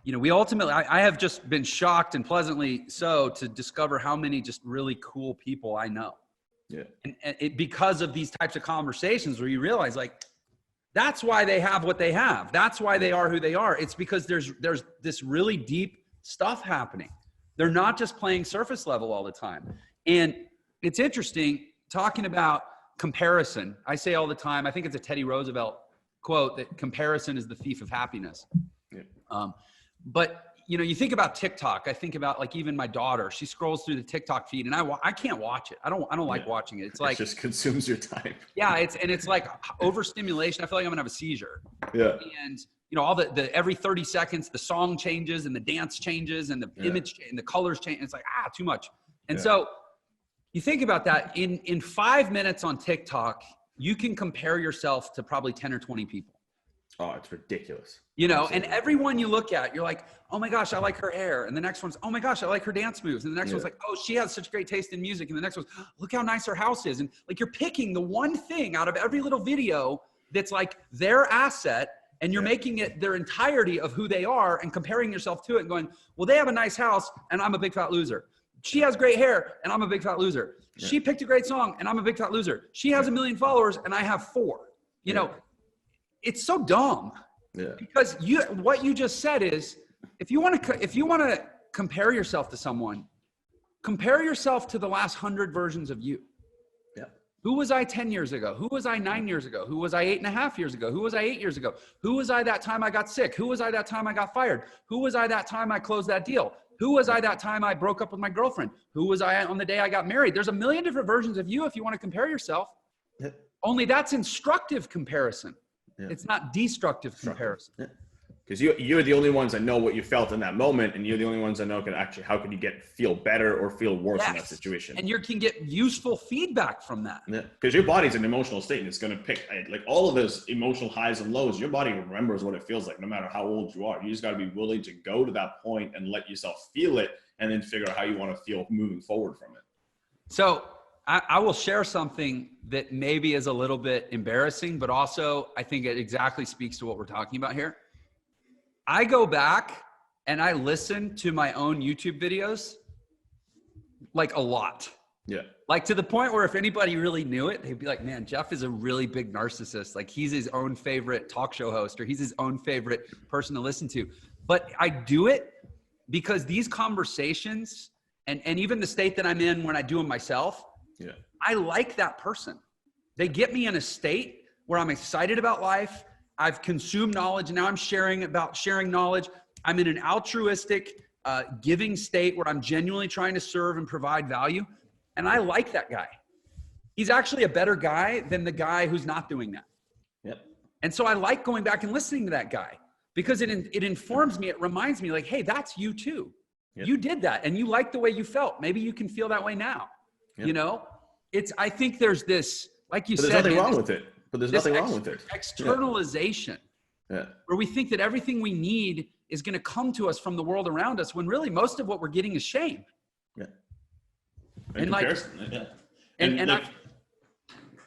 we ultimately, I have just been shocked, and pleasantly so, to discover how many just really cool people I know. Yeah. And because of these types of conversations where you realize, like, that's why they have what they have. That's why they are who they are. It's because there's this really deep stuff happening. They're not just playing surface level all the time. And it's interesting talking about comparison. I say all the time, I think it's a Teddy Roosevelt quote, that comparison is the thief of happiness. Yeah. But you think about TikTok. I think about, like, even my daughter, she scrolls through the TikTok feed and I can't watch it. I don't like watching it. It's like,
it just consumes your time.
Yeah. It's like overstimulation. I feel like I'm gonna have a seizure.
Yeah.
And all the every 30 seconds, the song changes and the dance changes and the image and the colors change. It's like, too much. And so you think about that in 5 minutes on TikTok, you can compare yourself to probably 10 or 20 people.
Oh, it's ridiculous.
And everyone you look at, you're like, oh my gosh, I like her hair. And the next one's, oh my gosh, I like her dance moves. And the next one's like, oh, she has such great taste in music. And the next one's, look how nice her house is. And like, you're picking the one thing out of every little video that's like their asset, and you're making it their entirety of who they are and comparing yourself to it and going, well, they have a nice house and I'm a big fat loser. She has great hair and I'm a big fat loser. Yeah. She picked a great song and I'm a big fat loser. She has 1 million followers and I have 4. It's so dumb. Yeah. Because what you just said is, if you want to compare yourself to someone, compare yourself to the last 100 versions of you. Yeah. Who was I 10 years ago? Who was I 9 years ago? Who was I 8.5 years ago? Who was I 8 years ago? Who was I that time I got sick? Who was I that time I got fired? Who was I that time I closed that deal? Who was I that time I broke up with my girlfriend? Who was I on the day I got married? There's 1 million different versions of you if you want to compare yourself. Yeah. Only that's instructive comparison. Yeah. It's not destructive comparison.
Because you're the only ones that know what you felt in that moment, and you're the only ones that know how can you feel better or feel worse in that situation.
And you can get useful feedback from that.
Yeah, because your body's an emotional state, and it's going to pick, like, all of those emotional highs and lows. Your body remembers what it feels like, no matter how old you are. You just got to be willing to go to that point and let yourself feel it, and then figure out how you want to feel moving forward from it.
So I will share something that maybe is a little bit embarrassing, but also I think it exactly speaks to what we're talking about here. I go back and I listen to my own YouTube videos, like, a lot. Yeah. Like, to the point where if anybody really knew it, they'd be like, man, Jeff is a really big narcissist. Like, he's his own favorite talk show host, or he's his own favorite person to listen to. But I do it because these conversations and even the state that I'm in when I do them myself, I like that person. They get me in a state where I'm excited about life. I've consumed knowledge, and now I'm sharing knowledge. I'm in an altruistic, giving state where I'm genuinely trying to serve and provide value. And I like that guy. He's actually a better guy than the guy who's not doing that.
Yep.
And so I like going back and listening to that guy because it informs me. It reminds me like, hey, that's you too. Yep. You did that and you liked the way you felt. Maybe you can feel that way now. Yep. You know, I think there's this, like you said,
there's nothing wrong with it. But there's nothing wrong with it.
Externalization, where we think that everything we need is going to come to us from the world around us, when really most of what we're getting is shame.
Yeah.
And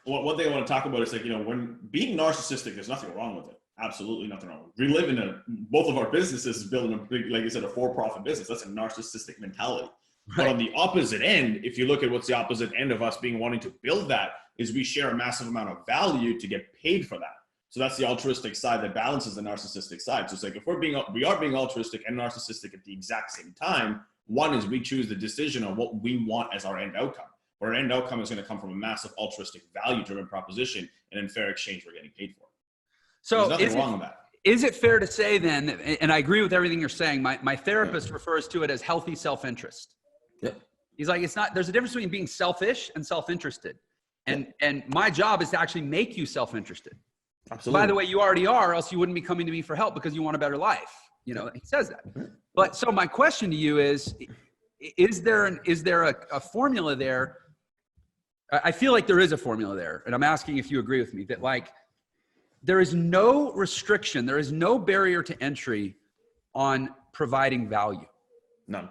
one thing I want to talk about is, like, you know, when being narcissistic, there's nothing wrong with it. Absolutely nothing wrong. We live in both of our businesses is building a big, like you said, a for-profit business. That's a narcissistic mentality. Right. But on the opposite end, if you look at what's the opposite end of us being wanting to build that, is we share a massive amount of value to get paid for that. So that's the altruistic side that balances the narcissistic side. So it's like, if we are being altruistic and narcissistic at the exact same time, one is we choose the decision on what we want as our end outcome. Our end outcome is going to come from a massive altruistic value-driven proposition, and in fair exchange, we're getting paid for it. So there's nothing wrong with that.
Is it fair to say then, and I agree with everything you're saying, my therapist refers to it as healthy self-interest.
Yep.
He's like, there's a difference between being selfish and self-interested. And my job is to actually make you self-interested.
Absolutely. By
the way, you already are, or else you wouldn't be coming to me for help because you want a better life. You know, he says that. But so my question to you is there a formula there? I feel like there is a formula there. And I'm asking if you agree with me that, like, there is no restriction. There is no barrier to entry on providing value.
None.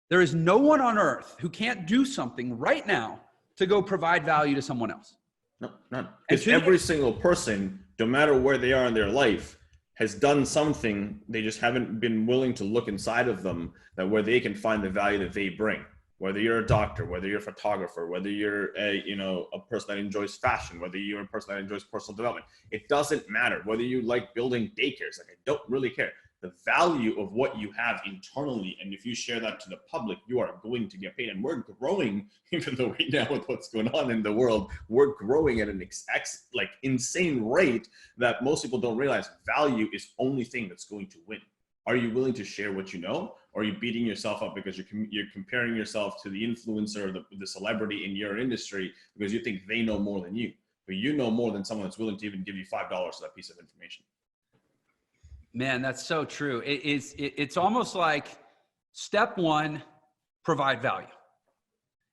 There is no one on earth who can't do something right now to go provide value to someone else.
No, none. Because every single person, no matter where they are in their life, has done something. They just haven't been willing to look inside of them, that where they can find the value that they bring. Whether you're a doctor, whether you're a photographer, whether you're a person that enjoys fashion, whether you're a person that enjoys personal development, it doesn't matter. Whether you like building daycares, like, I don't really care. The value of what you have internally, and if you share that to the public, you are going to get paid. And we're growing, even though right now with what's going on in the world, we're growing at an insane rate that most people don't realize. Value is the only thing that's going to win. Are you willing to share what you know? Or are you beating yourself up because you're comparing yourself to the influencer or the celebrity in your industry because you think they know more than you? But you know more than someone that's willing to even give you $5 for that piece of information.
Man, that's so true. It's almost like step one, provide value.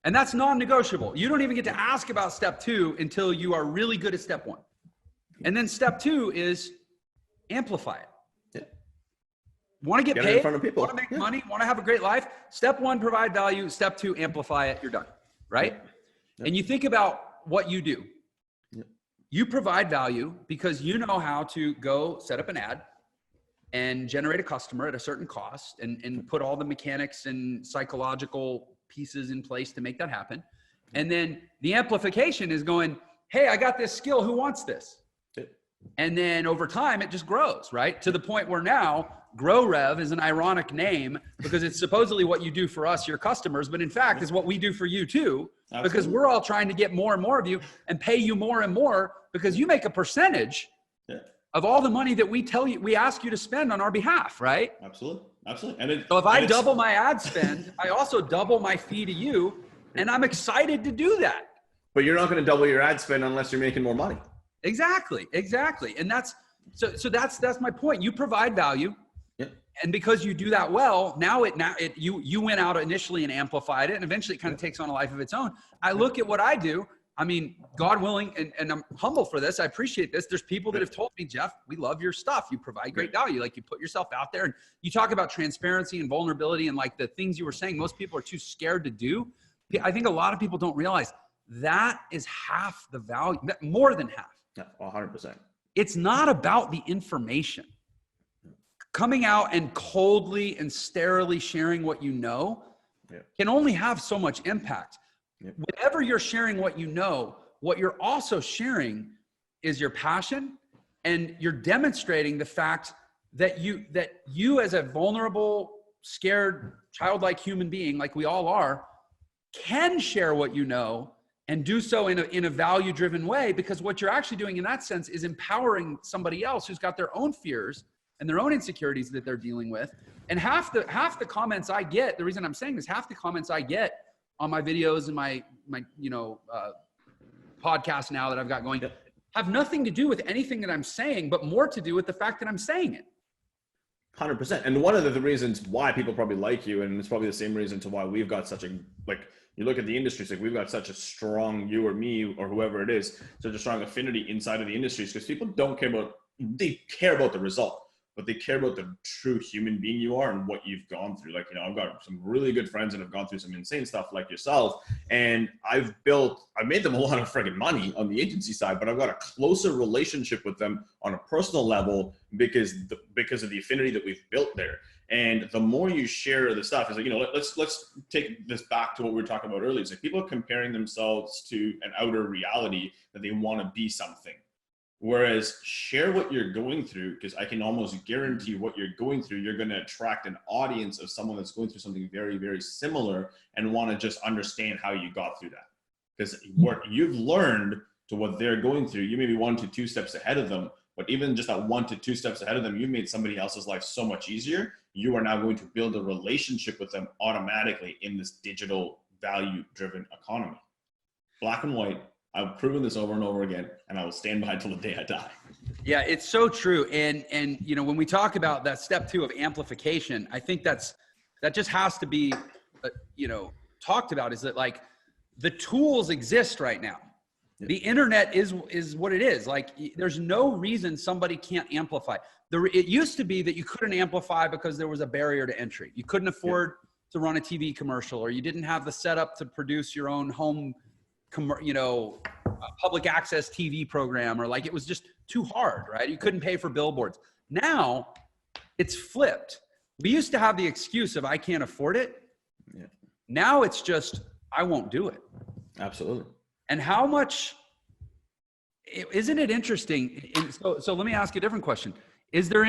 And that's non-negotiable. You don't even get to ask about step two until you are really good at step one. And then step two is amplify it. Want to get paid,
in front of people.
Want to make money, want to have a great life. Step one, provide value. Step two, amplify it. You're done, right? And you think about what you do. You provide value because you know how to go set up an ad and generate a customer at a certain cost and put all the mechanics and psychological pieces in place to make that happen. And then the amplification is going, hey, I got this skill. Who wants this? And then over time, it just grows, right? To the point where now GrowRev is an ironic name because it's supposedly what you do for us, your customers, but in fact is what we do for you too. Absolutely. Because we're all trying to get more and more of you and pay you more and more because you make a percentage of all the money that we ask you to spend on our behalf, right?
Absolutely. Absolutely.
So if I double my ad spend, I also double my fee to you, and I'm excited to do that.
But you're not going to double your ad spend unless you're making more money.
Exactly. And that's my point. You provide value. And because you do that well, you went out initially and amplified it, and eventually it kind of takes on a life of its own. I look at what I do. I mean, God willing, and I'm humble for this. I appreciate this. There's people that have told me, Jeff, we love your stuff. You provide great value. Like, you put yourself out there and you talk about transparency and vulnerability and like the things you were saying, most people are too scared to do. I think a lot of people don't realize that is half the value, more than half.
Yeah, 100%.
It's not about the information. Coming out and coldly and sterilely sharing what you know can only have so much impact. Whenever you're sharing what you know, what you're also sharing is your passion, and you're demonstrating the fact that you as a vulnerable scared, childlike human being, like we all are, can share what you know and do so in a value-driven way, because what you're actually doing in that sense is empowering somebody else who's got their own fears and their own insecurities that they're dealing with. And half the comments I get, the reason I'm saying this, half the comments I get on my videos and my podcast now that I've got going have nothing to do with anything that I'm saying, but more to do with the fact that I'm saying it.
100%. And one of the reasons why people probably like you, and it's probably the same reason to why we've got such a, like, you look at the industry, it's like we've got such a strong, you or me or whoever it is, such a strong affinity inside of the industries, because people don't care about, they care about the result, but they care about the true human being you are and what you've gone through. Like, you know, I've got some really good friends that have gone through some insane stuff like yourself. And I've made them a lot of friggin' money on the agency side, but I've got a closer relationship with them on a personal level because of the affinity that we've built there. And the more you share the stuff, is like, you know, let's take this back to what we were talking about earlier. It's like people are comparing themselves to an outer reality that they want to be something. Whereas share what you're going through, because I can almost guarantee what you're going through, you're going to attract an audience of someone that's going through something very, very similar and want to just understand how you got through that. Because what you've learned to what they're going through, you may be 1 to 2 steps ahead of them, but even just that 1 to 2 steps ahead of them, you made somebody else's life so much easier. You are now going to build a relationship with them automatically in this digital value-driven economy. Black and white. I've proven this over and over again, and I will stand by until the day I die.
Yeah, it's so true. And you know, when we talk about that step 2 of amplification, I think that just has to be, you know, talked about, is that, like, the tools exist right now. Yeah. The internet is what it is. Like, there's no reason somebody can't amplify. It used to be that you couldn't amplify because there was a barrier to entry. You couldn't afford to run a TV commercial, or you didn't have the setup to produce your own home, you know, public access TV program, or like, it was just too hard, right? You couldn't pay for billboards. Now it's flipped. We used to have the excuse of, I can't afford it. Yeah. Now it's just, I won't do it.
Absolutely.
And how much, isn't it interesting? So let me ask you a different question. Is there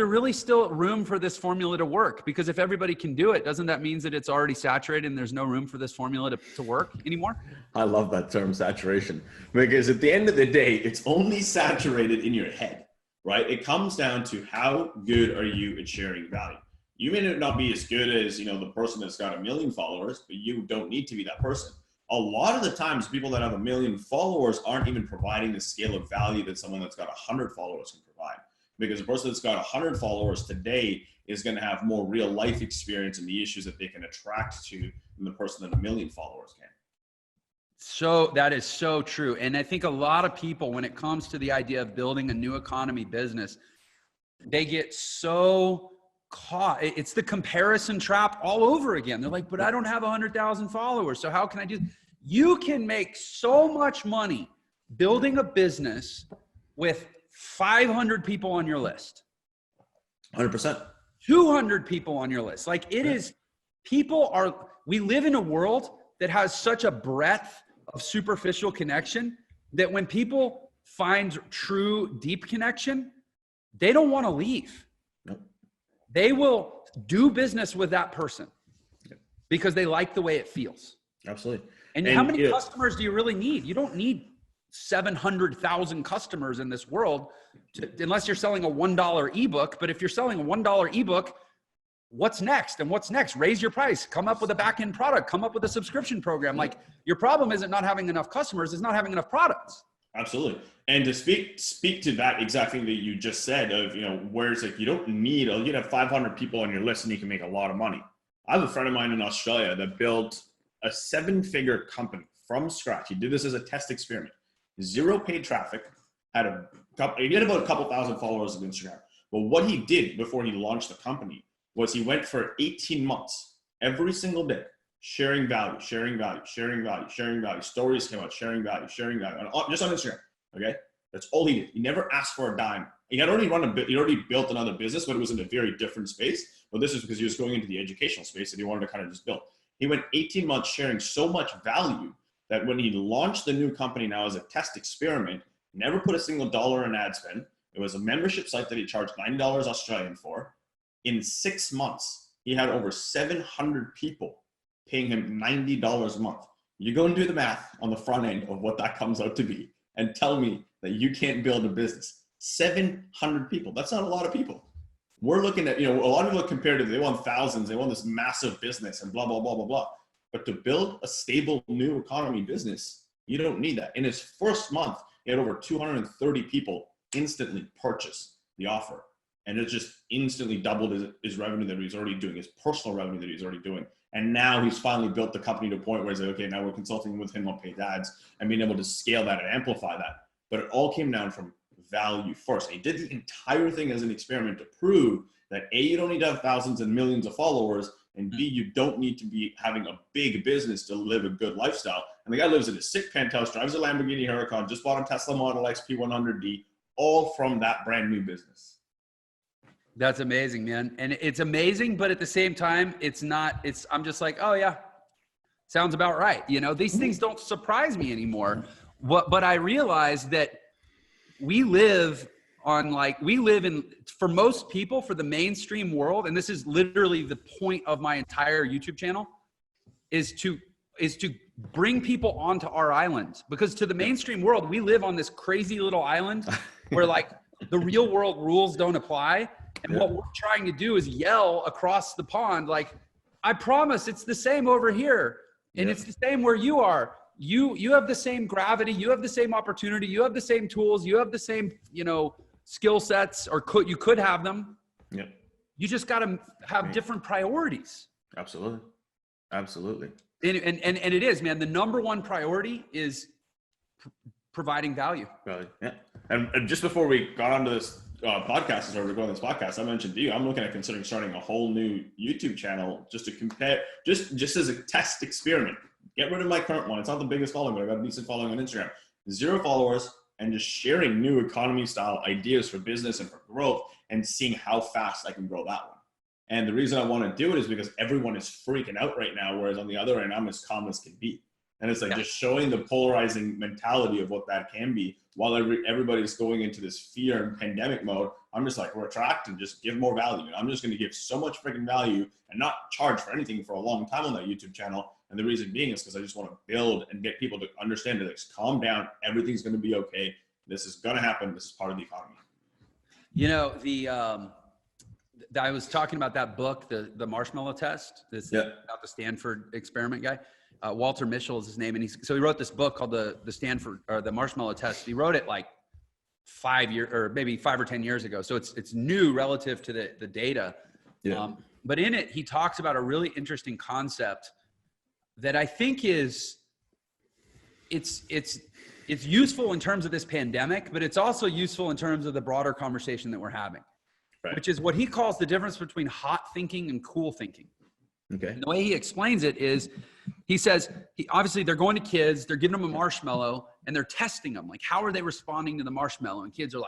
really still room for this formula to work? Because if everybody can do it, doesn't that mean that it's already saturated and there's no room for this formula to work anymore?
I love that term, saturation, because at the end of the day, it's only saturated in your head, right? It comes down to how good are you at sharing value. You may not be as good as, you know, the person that's got 1 million followers, but you don't need to be that person. A lot of the times, people that have 1 million followers aren't even providing the scale of value that someone that's got 100 followers can provide. Because the person that's got 100 followers today is going to have more real life experience and the issues that they can attract to than the person that 1 million followers can.
So that is so true. And I think a lot of people, when it comes to the idea of building a new economy business, they get so caught. It's the comparison trap all over again. They're like, but I don't have 100,000 followers. So how can I do? You can make so much money building a business with 500 people on your list.
100%.
200 people on your list. Like, it is, we live in a world that has such a breadth of superficial connection that when people find true deep connection, they don't want to leave.
Nope.
They will do business with that person because they like the way it feels.
Absolutely.
And how many customers do you really need? You don't need 700,000 customers in this world unless you're selling a $1 ebook. But if you're selling a $1 ebook, what's next? And what's next? Raise your price, come up with a back-end product, come up with a subscription program. Like, your problem isn't not having enough customers, it's not having enough products.
Absolutely. And to speak to that exact thing that you just said of, you know, where it's like, you don't need, you have 500 people on your list and you can make a lot of money. I have a friend of mine in Australia that built a 7-figure company from scratch. He did this as a test experiment. 0 paid traffic, he had about a couple thousand followers on Instagram. But what he did before he launched the company was he went for 18 months, every single day, sharing value. Stories came out, sharing value, just on Instagram. Okay, that's all he did. He never asked for a dime. He had already built another business, but it was in a very different space. But this is because he was going into the educational space that he wanted to kind of just build. He went 18 months sharing so much value that when he launched the new company now as a test experiment, never put a single dollar in ad spend. It was a membership site that he charged $9 Australian for. In 6 months, he had over 700 people paying him $90 a month. You go and do the math on the front end of what that comes out to be and tell me that you can't build a business. 700 people. That's not a lot of people. We're looking at, a lot of people are comparative. They want thousands. They want this massive business and blah, blah, blah, blah, blah. But to build a stable new economy business, you don't need that. In his first month, he had over 230 people instantly purchase the offer. And it just instantly doubled his revenue that he's already doing, his personal revenue that he's already doing. And now he's finally built the company to a point where he's like, okay, now we're consulting with him on paid ads and being able to scale that and amplify that. But it all came down from value first. He did the entire thing as an experiment to prove that A, you don't need to have thousands and millions of followers, and B, you don't need to be having a big business to live a good lifestyle. And the guy lives in a sick penthouse, drives a Lamborghini Huracan, just bought a Tesla Model X P100D, all from that brand new business.
That's amazing, man. And it's amazing, but at the same time, I'm just like, oh yeah, sounds about right. These things don't surprise me anymore. But I realize that we live in, for most people, for the mainstream world, and this is literally the point of my entire YouTube channel, is to bring people onto our island. Because to the mainstream world, we live on this crazy little island where the real world rules don't apply. And what we're trying to do is yell across the pond, I promise it's the same over here. And it's the same where you are. You have the same gravity. You have the same opportunity. You have the same tools. You have the same, skill sets, or you could have them.
Yep.
You just got to have different priorities.
Absolutely. Absolutely.
And it is, man. The number one priority is providing value.
Value. Yeah. And just before we got onto this podcast, as we're going this podcast, I mentioned to you, I'm looking at considering starting a whole new YouTube channel just to compare, just as a test experiment. Get rid of my current one. It's not the biggest following, but I've got a decent following on Instagram. 0 followers, and just sharing new economy style ideas for business and for growth, and seeing how fast I can grow that one. And the reason I want to do it is because everyone is freaking out right now, whereas on the other end, I'm as calm as can be. And it's just showing the polarizing mentality of what that can be, while everybody's going into this fear and pandemic mode. I'm just retract and just give more value. And I'm just going to give so much freaking value and not charge for anything for a long time on that YouTube channel. And the reason being is because I just want to build and get people to understand that calm down. Everything's going to be okay. This is going to happen. This is part of the economy.
I was talking about that book, the Marshmallow Test, about the Stanford experiment guy. Walter Mischel is his name. And so he wrote this book called the Stanford, or the Marshmallow Test. He wrote it 5 years, or maybe 5 or 10 years ago. So it's new relative to the data. Yeah. But in it, he talks about a really interesting concept that I think it's useful in terms of this pandemic, but it's also useful in terms of the broader conversation that we're having, right? Which is what he calls the difference between hot thinking and cool thinking. Okay. And the way he explains it is, he says, obviously they're going to kids, they're giving them a marshmallow, and they're testing them. How are they responding to the marshmallow? And kids are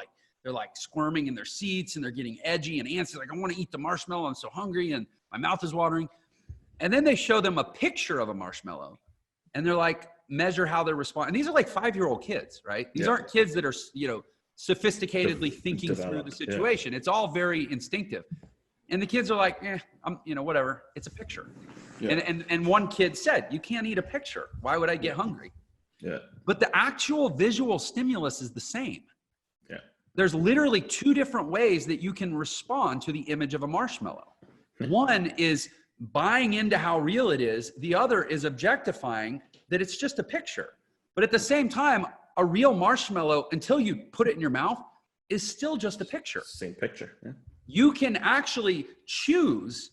they're squirming in their seats, and they're getting edgy and antsy. I want to eat the marshmallow. I'm so hungry and my mouth is watering. And then they show them a picture of a marshmallow, and they're measure how they're responding. And these are 5-year-old kids, right? These aren't kids that are, sophisticatedly thinking through the situation. It's all very instinctive. And the kids are whatever, it's a picture. Yeah. And one kid said, you can't eat a picture. Why would I get hungry? Yeah. But the actual visual stimulus is the same. Yeah. There's literally 2 different ways that you can respond to the image of a marshmallow. One is buying into how real it is. The other is objectifying that it's just a picture. But at the same time, a real marshmallow, until you put it in your mouth, is still just a picture.
Same picture. Yeah.
You can actually choose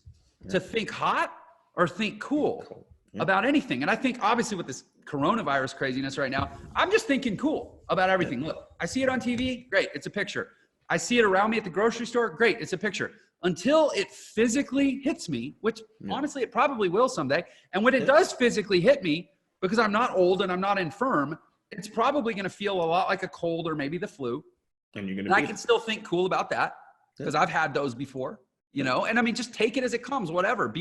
to think hot or think cool about anything. And I think obviously with this coronavirus craziness right now, I'm just thinking cool about everything. Look, I see it on TV. Great. It's a picture. I see it around me at the grocery store. Great. It's a picture. Until it physically hits me, which honestly, it probably will someday. And when it does physically hit me, because I'm not old and I'm not infirm, it's probably going to feel a lot like a cold or maybe the flu. And I can still think cool about that, because I've had those before, and I mean, just take it as it comes, whatever.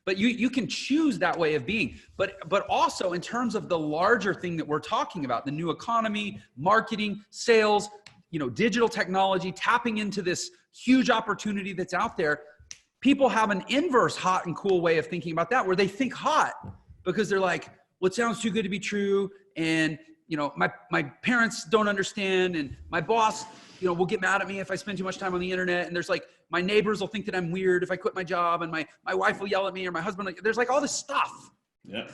But you can choose that way of being. But also in terms of the larger thing that we're talking about, the new economy, marketing, sales, digital technology, tapping into this huge opportunity that's out there, people have an inverse hot and cool way of thinking about that, where they think hot because they're like, well, it sounds too good to be true. And, you know, my parents don't understand, and my boss, you know, will get mad at me if I spend too much time on the internet. And there's like, my neighbors will think that I'm weird if I quit my job, and my wife will yell at me, or my husband, like, there's like all this stuff.
Yeah.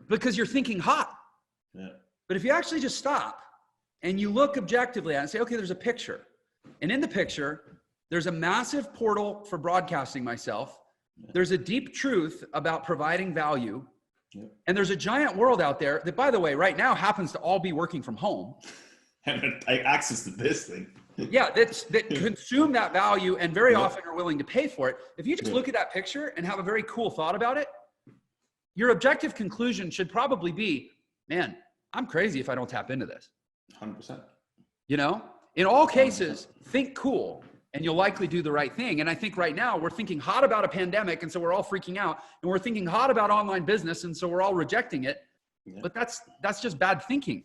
Because you're thinking hot.
Yeah.
But if you actually just stop and you look objectively at it and say, okay, there's a picture. And in the picture, there's a massive portal for broadcasting myself. There's a deep truth about providing value. And there's a giant world out there that, by the way, right now happens to all be working from home.
And I access to this thing.
Yeah, that consume that value and very often are willing to pay for it. If you just look at that picture and have a very cool thought about it, your objective conclusion should probably be, man, I'm crazy if I don't tap into this.
100%.
You know, in all cases, think cool and you'll likely do the right thing. And I think right now we're thinking hot about a pandemic, and so we're all freaking out, and we're thinking hot about online business, and so we're all rejecting it. Yeah. But that's just bad thinking.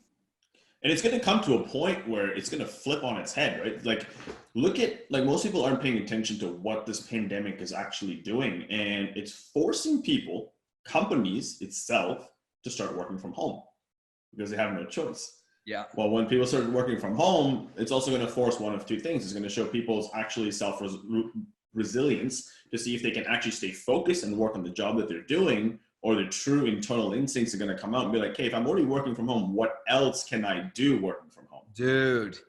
And it's going to come to a point where it's going to flip on its head, right? Like, look at, like, most people aren't paying attention to what this pandemic is actually doing. And it's forcing people, companies itself, to start working from home because they have no choice.
Yeah.
Well, when people start working from home, it's also going to force one of two things. It's going to show people's actually self-resilience to see if they can actually stay focused and work on the job that they're doing, or their true internal instincts are going to come out and be like, hey, if I'm already working from home, what else can I do working from home?
Dude,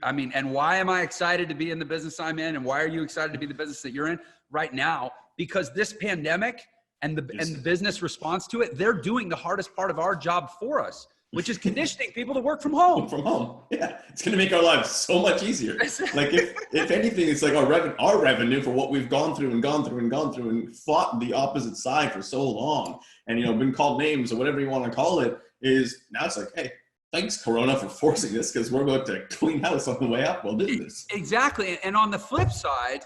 and why am I excited to be in the business I'm in? And why are you excited to be the business that you're in right now? Because this pandemic and the business response to it, they're doing the hardest part of our job for us, which is conditioning people to work from home.
From home. Yeah. It's going to make our lives so much easier. Like if anything, it's like our revenue for what we've gone through and fought the opposite side for so long, and, you know, been called names or whatever you want to call it, is now it's like, hey, thanks Corona for forcing this, because we're going to clean house on the way up while doing this.
Exactly. And on the flip side,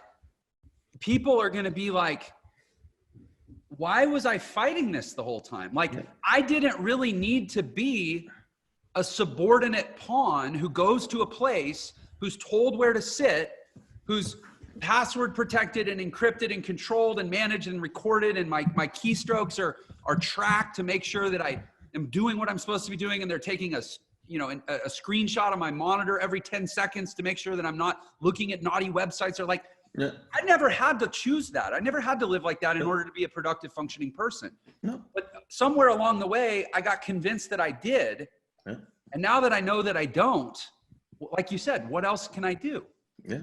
people are going to be like, why was I fighting this the whole time? Like, I didn't really need to be a subordinate pawn who goes to a place, who's told where to sit, who's password protected and encrypted and controlled and managed and recorded, and my keystrokes are tracked to make sure that I am doing what I'm supposed to be doing, and they're taking a screenshot of my monitor every 10 seconds to make sure that I'm not looking at naughty websites, or like, yeah. I never had to choose that. I never had to live like that in order to be a productive, functioning person. No. But somewhere along the way, I got convinced that I did. Yeah. And now that I know that I don't, like you said, what else can I do?
Yeah.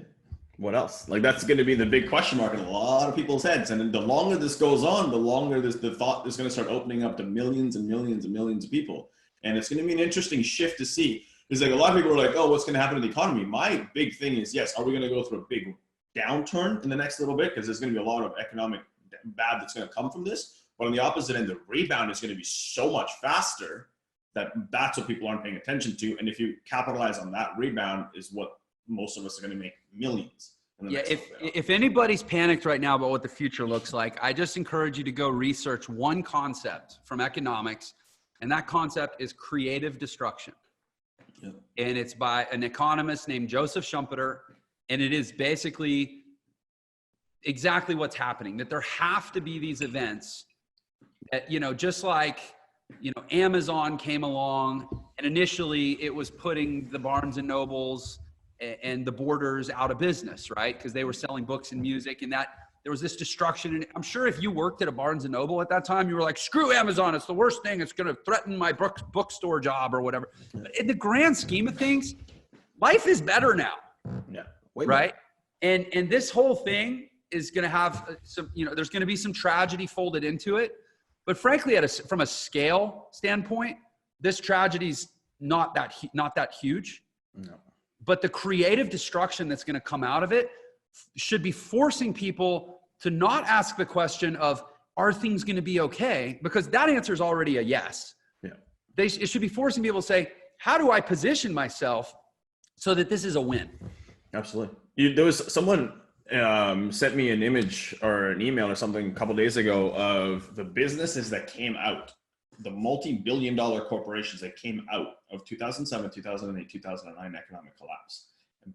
What else? Like, that's going to be the big question mark in a lot of people's heads. And the longer this goes on, the longer the thought is going to start opening up to millions and millions and millions of people. And it's going to be an interesting shift to see. Because like a lot of people are like, oh, what's going to happen to the economy? My big thing is, yes, are we going to go through a big downturn in the next little bit, because there's going to be a lot of economic bad that's going to come from this? But on the opposite end, the rebound is going to be so much faster that's what people aren't paying attention to. And if you capitalize on that rebound, is what most of us are going to make millions.
Yeah, if anybody's panicked right now about what the future looks like, I just encourage you to go research one concept from economics, and that concept is creative destruction. Yeah. And it's by an economist named Joseph Schumpeter. And it is basically exactly what's happening, that there have to be these events that, you know, just like, you know, Amazon came along, and initially it was putting the Barnes and Nobles and the Borders out of business, right? Because they were selling books and music, and that there was this destruction. And I'm sure if you worked at a Barnes and Noble at that time, you were like, screw Amazon. It's the worst thing. It's going to threaten my bookstore job or whatever. But in the grand scheme of things, life is better now.
Yeah.
Right. And this whole thing is going to have some, you know, there's going to be some tragedy folded into it. But frankly, from a scale standpoint, this tragedy's not that huge. No. But the creative destruction that's going to come out of it should be forcing people to not ask the question of, are things going to be okay? Because that answer is already a yes. Yeah. It should be forcing people to say, how do I position myself so that this is a win?
Absolutely. There was someone sent me an image or an email or something a couple of days ago of the businesses that came out, the multi-billion-dollar corporations that came out of 2007, 2008, 2009 economic collapse.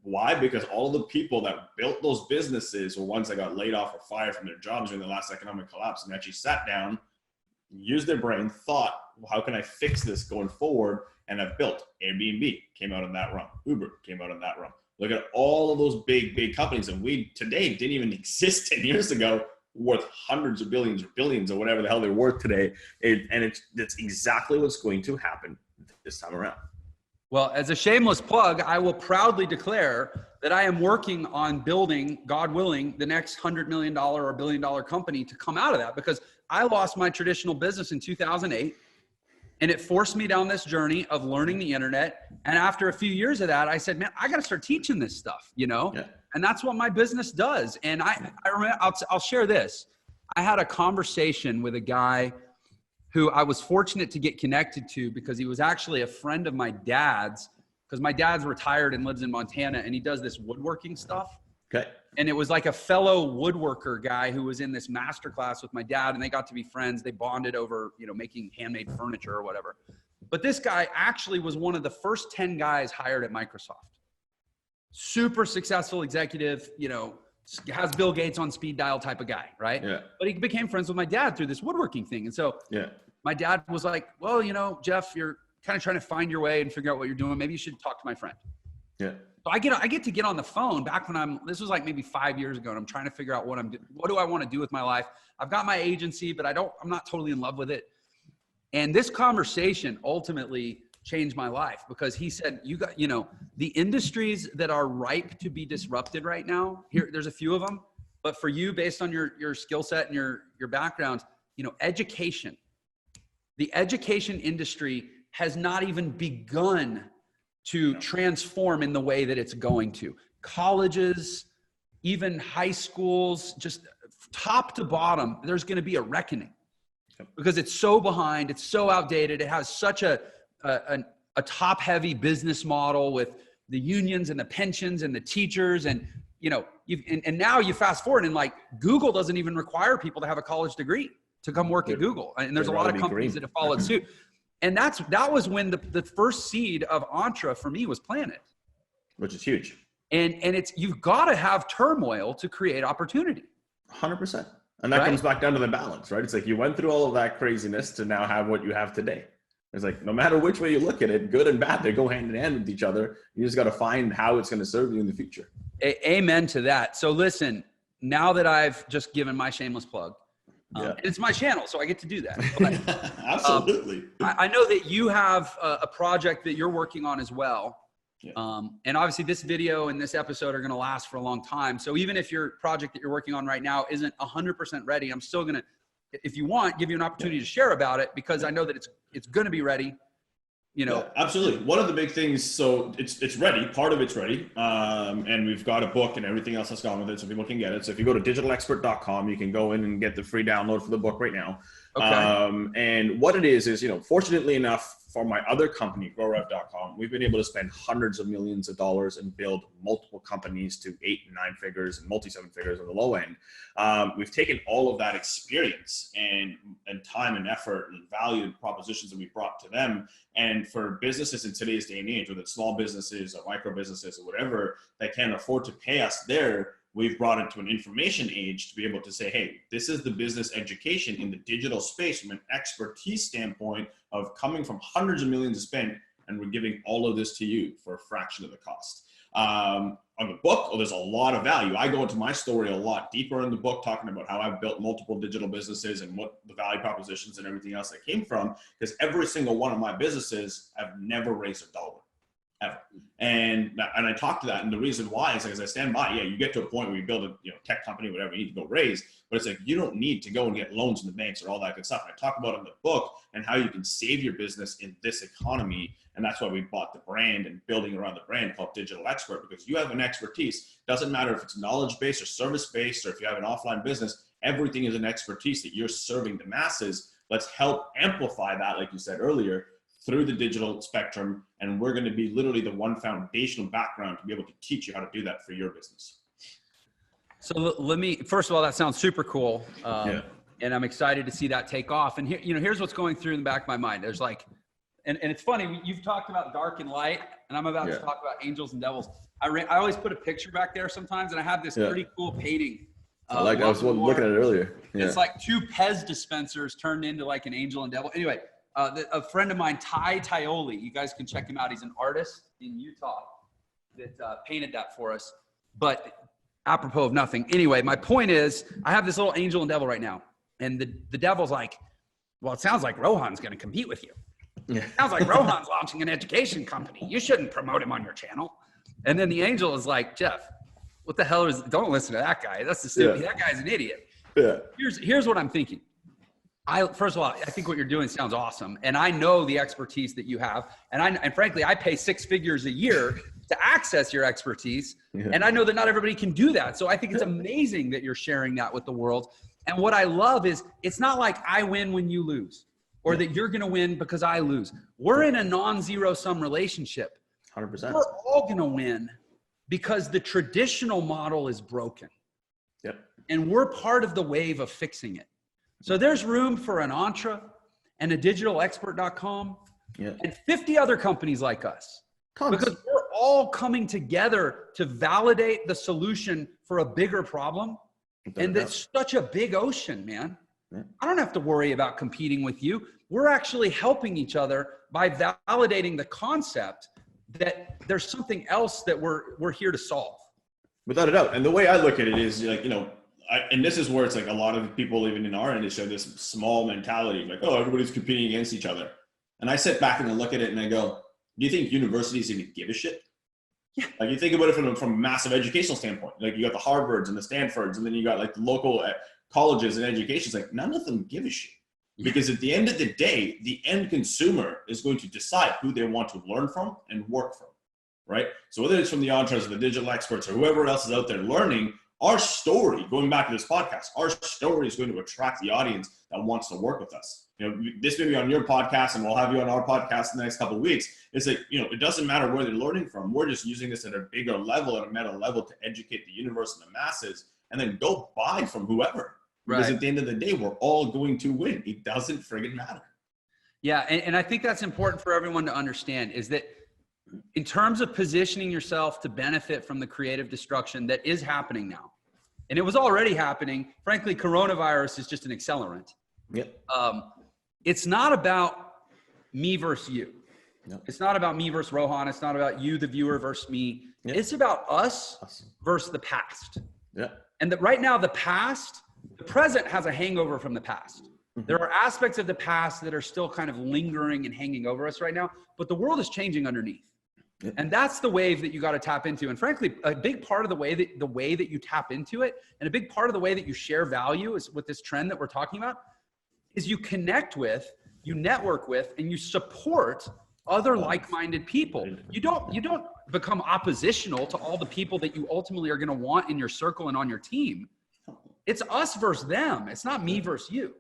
Why? Because all of the people that built those businesses were ones that got laid off or fired from their jobs during the last economic collapse, and actually sat down, used their brain, thought, well, how can I fix this going forward? And have built. Airbnb came out in that run. Uber came out in that run. Look at all of those big companies, and we today didn't even exist 10 years ago, worth hundreds of billions or billions or whatever the hell they're worth today. That's exactly what's going to happen this time around.
Well, as a shameless plug, I will proudly declare that I am working on building, God willing, the next $100 million or $1 billion company to come out of that, because I lost my traditional business in 2008. And it forced me down this journey of learning the internet. And after a few years of that, I said, man, I got to start teaching this stuff, you know? Yeah. And that's what my business does. And I remember, I'll share this. I had a conversation with a guy who I was fortunate to get connected to, because he was actually a friend of my dad's, because my dad's retired and lives in Montana, and he does this woodworking stuff.
Okay.
And it was like a fellow woodworker guy who was in this masterclass with my dad, and they got to be friends. They bonded over, you know, making handmade furniture or whatever. But this guy actually was one of the first 10 guys hired at Microsoft. Super successful executive, you know, has Bill Gates on speed dial type of guy, right?
Yeah.
But he became friends with my dad through this woodworking thing. And so my dad was like, well, you know, Jeff, you're kind of trying to find your way and figure out what you're doing. Maybe you should talk to my friend. Yeah. So I get to get on the phone back when this was like maybe 5 years ago, and I'm trying to figure out what do I want to do with my life? I've got my agency, but I'm not totally in love with it. And this conversation ultimately changed my life, because he said, the industries that are ripe to be disrupted right now, there's a few of them, but for you, based on your skill set and your background, education, the education industry has not even begun to transform in the way that it's going to. Colleges, even high schools, just top to bottom, there's going to be a reckoning, because it's so behind, it's so outdated. It has such a top-heavy business model with the unions and the pensions and the teachers, and and now you fast forward, and like Google doesn't even require people to have a college degree to come work at Google, and there's a lot of companies that have followed suit. And that was when the first seed of Entre for me was planted,
which is huge.
And you've got to have turmoil to create opportunity.
100%. And that comes back down to the balance, right? It's like you went through all of that craziness to now have what you have today. It's like, no matter which way you look at it, good and bad, they go hand in hand with each other. You just got to find how it's going to serve you in the future.
Amen to that. So listen, now that I've just given my shameless plug, it's my channel, so I get to do that. But,
absolutely.
I know that you have a project that you're working on as well. Yeah. And obviously this video and this episode are going to last for a long time. So even if your project that you're working on right now isn't 100% ready, I'm still going to, if you want, give you an opportunity to share about it, because I know that it's going to be ready.
Absolutely. One of the big things, so it's ready. Part of it's ready. And we've got a book and everything else that's gone with it, so people can get it. So if you go to digitalexpert.com, you can go in and get the free download for the book right now. Okay. And what it is, fortunately enough, for my other company, GrowRev.com, we've been able to spend hundreds of millions of dollars and build multiple companies to 8 and 9 figures and multi-7 figures on the low end. We've taken all of that experience and time and effort and value and propositions that we brought to them. And for businesses in today's day and age, whether it's small businesses or micro businesses or whatever that can't afford to pay us there, we've brought it to an information age to be able to say, hey, this is the business education in the digital space from an expertise standpoint of coming from hundreds of millions to spend, and we're giving all of this to you for a fraction of the cost. On the book, there's a lot of value. I go into my story a lot deeper in the book, talking about how I've built multiple digital businesses and what the value propositions and everything else that came from, because every single one of my businesses have never raised a dollar. Ever. And I talk to that, and the reason why is like, as I stand by, you get to a point where you build a tech company, whatever, you need to go raise, but it's like you don't need to go and get loans in the banks or all that good stuff. And I talk about it in the book and how you can save your business in this economy, and that's why we bought the brand and building around the brand called Digital Expert, because you have an expertise. Doesn't matter if it's knowledge based or service based, or if you have an offline business, everything is an expertise that you're serving the masses. Let's help amplify that, like you said earlier, through the digital spectrum, and we're going to be literally the one foundational background to be able to teach you how to do that for your business.
So first of all, that sounds super cool. And I'm excited to see that take off. And here, here's what's going through in the back of my mind. There's like, And it's funny, you've talked about dark and light, and I'm about to talk about angels and devils. I always put a picture back there sometimes, and I have this pretty cool painting.
I was looking at it earlier. Yeah.
It's like 2 Pez dispensers turned into like an angel and devil. Anyway, a friend of mine, Ty Taioli, you guys can check him out. He's an artist in Utah that painted that for us. But apropos of nothing. Anyway, my point is, I have this little angel and devil right now. And the devil's like, well, it sounds like Rohan's going to compete with you. Yeah. It sounds like Rohan's launching an education company. You shouldn't promote him on your channel. And then the angel is like, Jeff, what the hell don't listen to that guy. That's the stupid. That guy's an idiot. Yeah. Here's what I'm thinking. First of all, I think what you're doing sounds awesome. And I know the expertise that you have. And frankly, I pay 6 figures a year to access your expertise. Yeah. And I know that not everybody can do that. So I think it's amazing that you're sharing that with the world. And what I love is it's not like I win when you lose, or that you're going to win because I lose. We're in a non-zero sum relationship.
100%.
We're all going to win because the traditional model is broken.
Yep.
And we're part of the wave of fixing it. So there's room for an Entre and a digitalexpert.com and 50 other companies like us. Because we're all coming together to validate the solution for a bigger problem. And that's such a big ocean, man. Yeah. I don't have to worry about competing with you. We're actually helping each other by validating the concept that there's something else that we're here to solve.
Without a doubt. And the way I look at it is like, and this is where it's like a lot of people, even in our industry, have this small mentality, like, oh, everybody's competing against each other. And I sit back and I look at it and I go, do you think universities even give a shit? Yeah. Like you think about it from a massive educational standpoint. Like you got the Harvards and the Stanfords, and then you got like the local colleges and educations. Like none of them give a shit. Because at the end of the day, the end consumer is going to decide who they want to learn from and work from, right? So whether it's from the Entres or the digital experts or whoever else is out there learning, our story, going back to this podcast, our story is going to attract the audience that wants to work with us. This may be on your podcast and we'll have you on our podcast in the next couple of weeks. It's like, it doesn't matter where they're learning from. We're just using this at a bigger level, at a meta level to educate the universe and the masses, and then go buy from whoever. Because at the end of the day, we're all going to win. It doesn't friggin' matter.
Yeah, and I think that's important for everyone to understand is that in terms of positioning yourself to benefit from the creative destruction that is happening now, and it was already happening, frankly, coronavirus is just an accelerant.
Yep.
It's not about me versus you.
Yep.
It's not about me versus Rohan. It's not about you, the viewer, versus me. Yep. It's about us versus the past.
Yeah.
And that right now, the present has a hangover from the past. Mm-hmm. There are aspects of the past that are still kind of lingering and hanging over us right now, but the world is changing underneath. Yep. And that's the wave that you got to tap into. And frankly, a big part of the way that you tap into it, and a big part of the way that you share value is with this trend that we're talking about, is you connect with, you network with, and you support other like-minded people. You don't become oppositional to all the people that you ultimately are going to want in your circle and on your team. It's us versus them. It's not me versus you.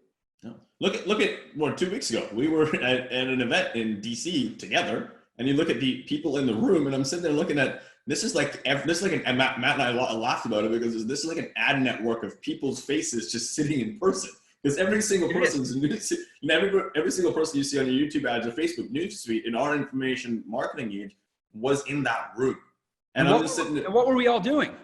No. Look at 2 weeks ago, we were at an event in DC together, and you look at the people in the room, and I'm sitting there looking at, and Matt and I laughed about it because this is like an ad network of people's faces just sitting in person. Because every single person, every single person you see on your YouTube ads or Facebook newsfeed in our information marketing age was in that room. And I'm just sitting there.
And what were we all doing?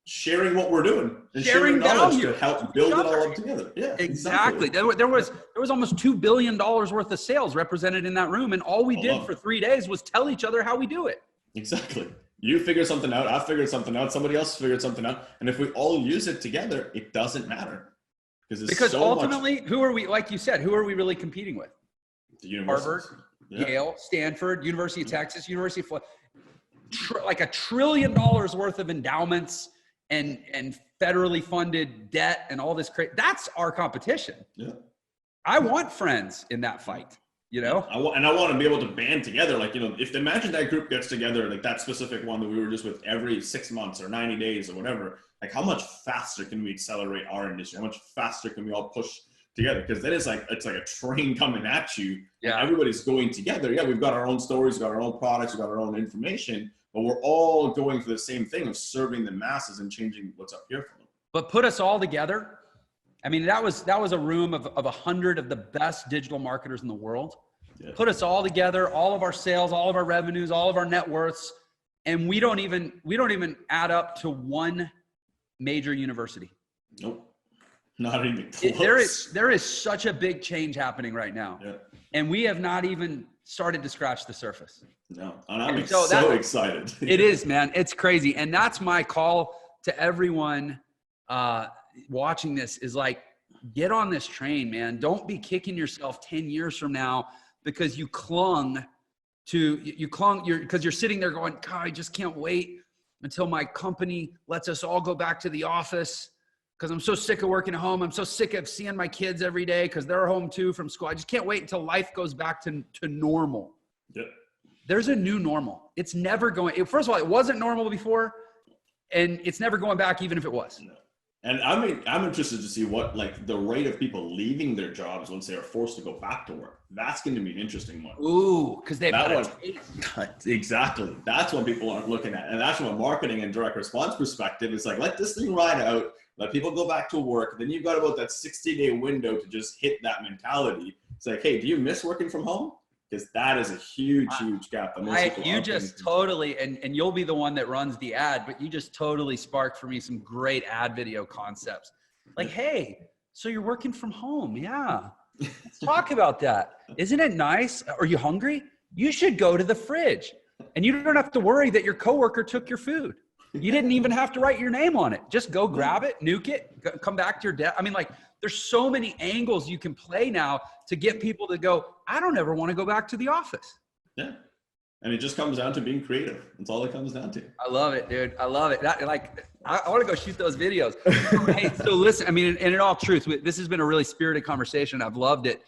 Sharing what we're doing and
sharing
knowledge to help build it all up together. Yeah,
exactly. There was almost $2 billion worth of sales represented in that room, and all we did for 3 days was tell each other how we do it.
Exactly. You figured something out. I figured something out. Somebody else figured something out. And if we all use it together, it doesn't matter.
Because ultimately, who are we? Like you said, who are we really competing with?
The
Harvard, Yale, Stanford, University of Texas, University of Florida. Like $1 trillion worth of endowments and federally funded debt and all this that's our competition.
Yeah.
I want friends in that fight,
I want to be able to band together. Like, imagine that group gets together, like that specific one that we were just with every 6 months or 90 days or whatever, like how much faster can we accelerate our industry? How much faster can we all push together? Because then it's like a train coming at you. Yeah. Everybody's going together. Yeah. We've got our own stories, we've got our own products, we've got our own information, but we're all going for the same thing of serving the masses and changing what's up here for them.
But put us all together. I mean, that was a room of 100 of the best digital marketers in the world. put us all together, all of our sales, all of our revenues, all of our net worths, and we don't even add up to one major university.
Nope. Not even close.
There is such a big change happening right now.
Yeah.
And we have not even started to scratch the surface.
No, and I'm so excited.
It is, man. It's crazy. And that's my call to everyone watching this is like, get on this train, man. Don't be kicking yourself 10 years from now because because you're sitting there going, God, I just can't wait until my company lets us all go back to the office because I'm so sick of working at home. I'm so sick of seeing my kids every day because they're home too from school. I just can't wait until life goes back to normal.
Yep.
There's a new normal. It's never going. First of all, it wasn't normal before, and it's never going back even if it was.
No. And I'm interested to see what like the rate of people leaving their jobs once they are forced to go back to work. That's going to be an interesting one.
Ooh, because they've
exactly. That's what people aren't looking at, and that's from a marketing and direct response perspective. It's like let this thing ride out, let people go back to work. Then you've got about that 60-day window to just hit that mentality. It's like, hey, do you miss working from home? Because that is a huge gap.
You just totally, and you'll be the one that runs the ad, but you just totally sparked for me some great ad video concepts. Like, hey, so you're working from home. Yeah. Let's talk about that. Isn't it nice? Are you hungry? You should go to the fridge. And you don't have to worry that your coworker took your food. You didn't even have to write your name on it. Just go grab it, nuke it, come back to your desk. I mean, like, there's so many angles you can play now to get people to go, I don't ever want to go back to the office.
Yeah. And it just comes down to being creative. That's all it comes down to.
I love it, dude. I love it. I want to go shoot those videos. Hey, so listen, I mean, and in all truth, this has been a really spirited conversation. I've loved it.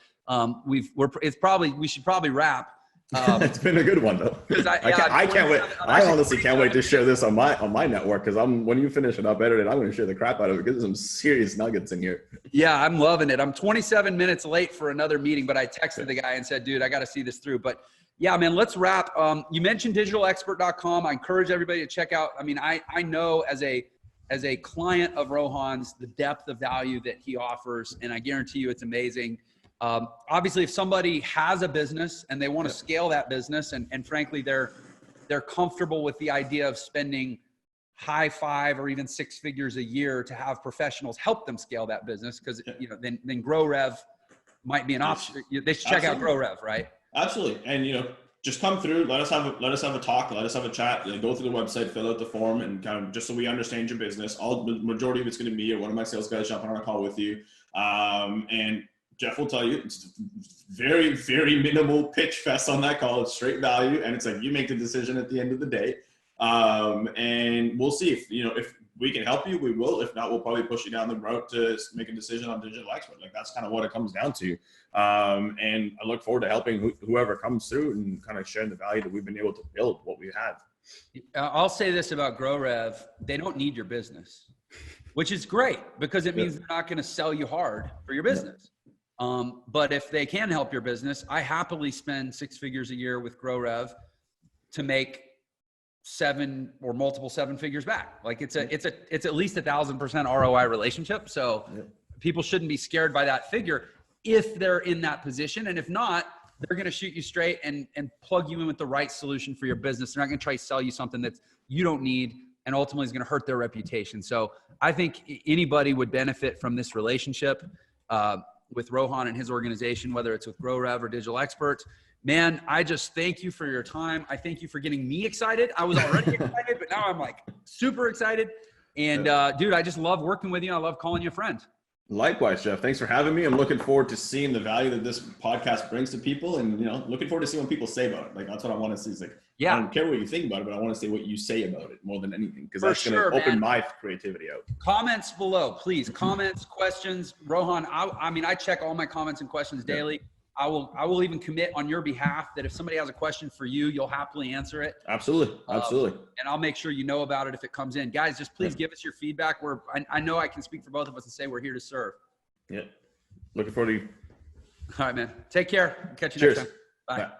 We should probably wrap.
It's been a good one though. I can't wait. I honestly can't wait to share this on my network because when you finish it up edited, I'm going to share the crap out of it because there's some serious nuggets in here.
Yeah, I'm loving it. I'm 27 minutes late for another meeting, but I texted the guy and said, dude, I got to see this through. But yeah, man, let's wrap. You mentioned digitalexpert.com. I encourage everybody to check out. I mean, I know as a client of Rohan's, the depth of value that he offers, and I guarantee you it's amazing. Obviously, if somebody has a business and they want to scale that business, and frankly, they're comfortable with the idea of spending high 5 or even 6 figures a year to have professionals help them scale that business, because then GrowRev might be an option. They should check out GrowRev, right?
Absolutely, and just come through. Let us have a talk. Let us have a chat. Go through the website, fill out the form, and kind of just so we understand your business. The majority of it's going to be one of my sales guys jumping on a call with you, and Jeff will tell you it's very, very minimal pitch fest on that call. It's straight value. And it's like, you make the decision at the end of the day. And we'll see if we can help you, we will. If not, we'll probably push you down the road to make a decision on digital expert. Like that's kind of what it comes down to. And I look forward to helping whoever comes through and kind of sharing the value that we've been able to build what we have.
I'll say this about GrowRev. They don't need your business, which is great because it means they're not going to sell you hard for your business. But if they can help your business, I happily spend 6 figures a year with GrowRev to make 7 or multiple 7 figures back. Like it's at least 1,000% ROI relationship. So people shouldn't be scared by that figure if they're in that position. And if not, they're going to shoot you straight and plug you in with the right solution for your business. They're not going to try to sell you something that you don't need and ultimately is going to hurt their reputation. So I think anybody would benefit from this relationship with Rohan and his organization, whether it's with GrowRev or Digital Experts. Man, I just thank you for your time. I thank you for getting me excited. I was already excited, but now I'm like super excited. And dude, I just love working with you. I love calling you a friend.
Likewise, Jeff. Thanks for having me. I'm looking forward to seeing the value that this podcast brings to people, and looking forward to seeing what people say about it. Like that's what I want to see. It's like, I don't care what you think about it, but I want to see what you say about it more than anything, because that's going to open my creativity out. Comments below, please. Comments, questions. Rohan, I check all my comments and questions daily. I will even commit on your behalf that if somebody has a question for you, you'll happily answer it. Absolutely. Absolutely. And I'll make sure you know about it if it comes in. Guys, just please give us your feedback. I know I can speak for both of us and say we're here to serve. Yeah. Looking forward to you. All right, man. Take care. Catch you next time. Bye. Bye.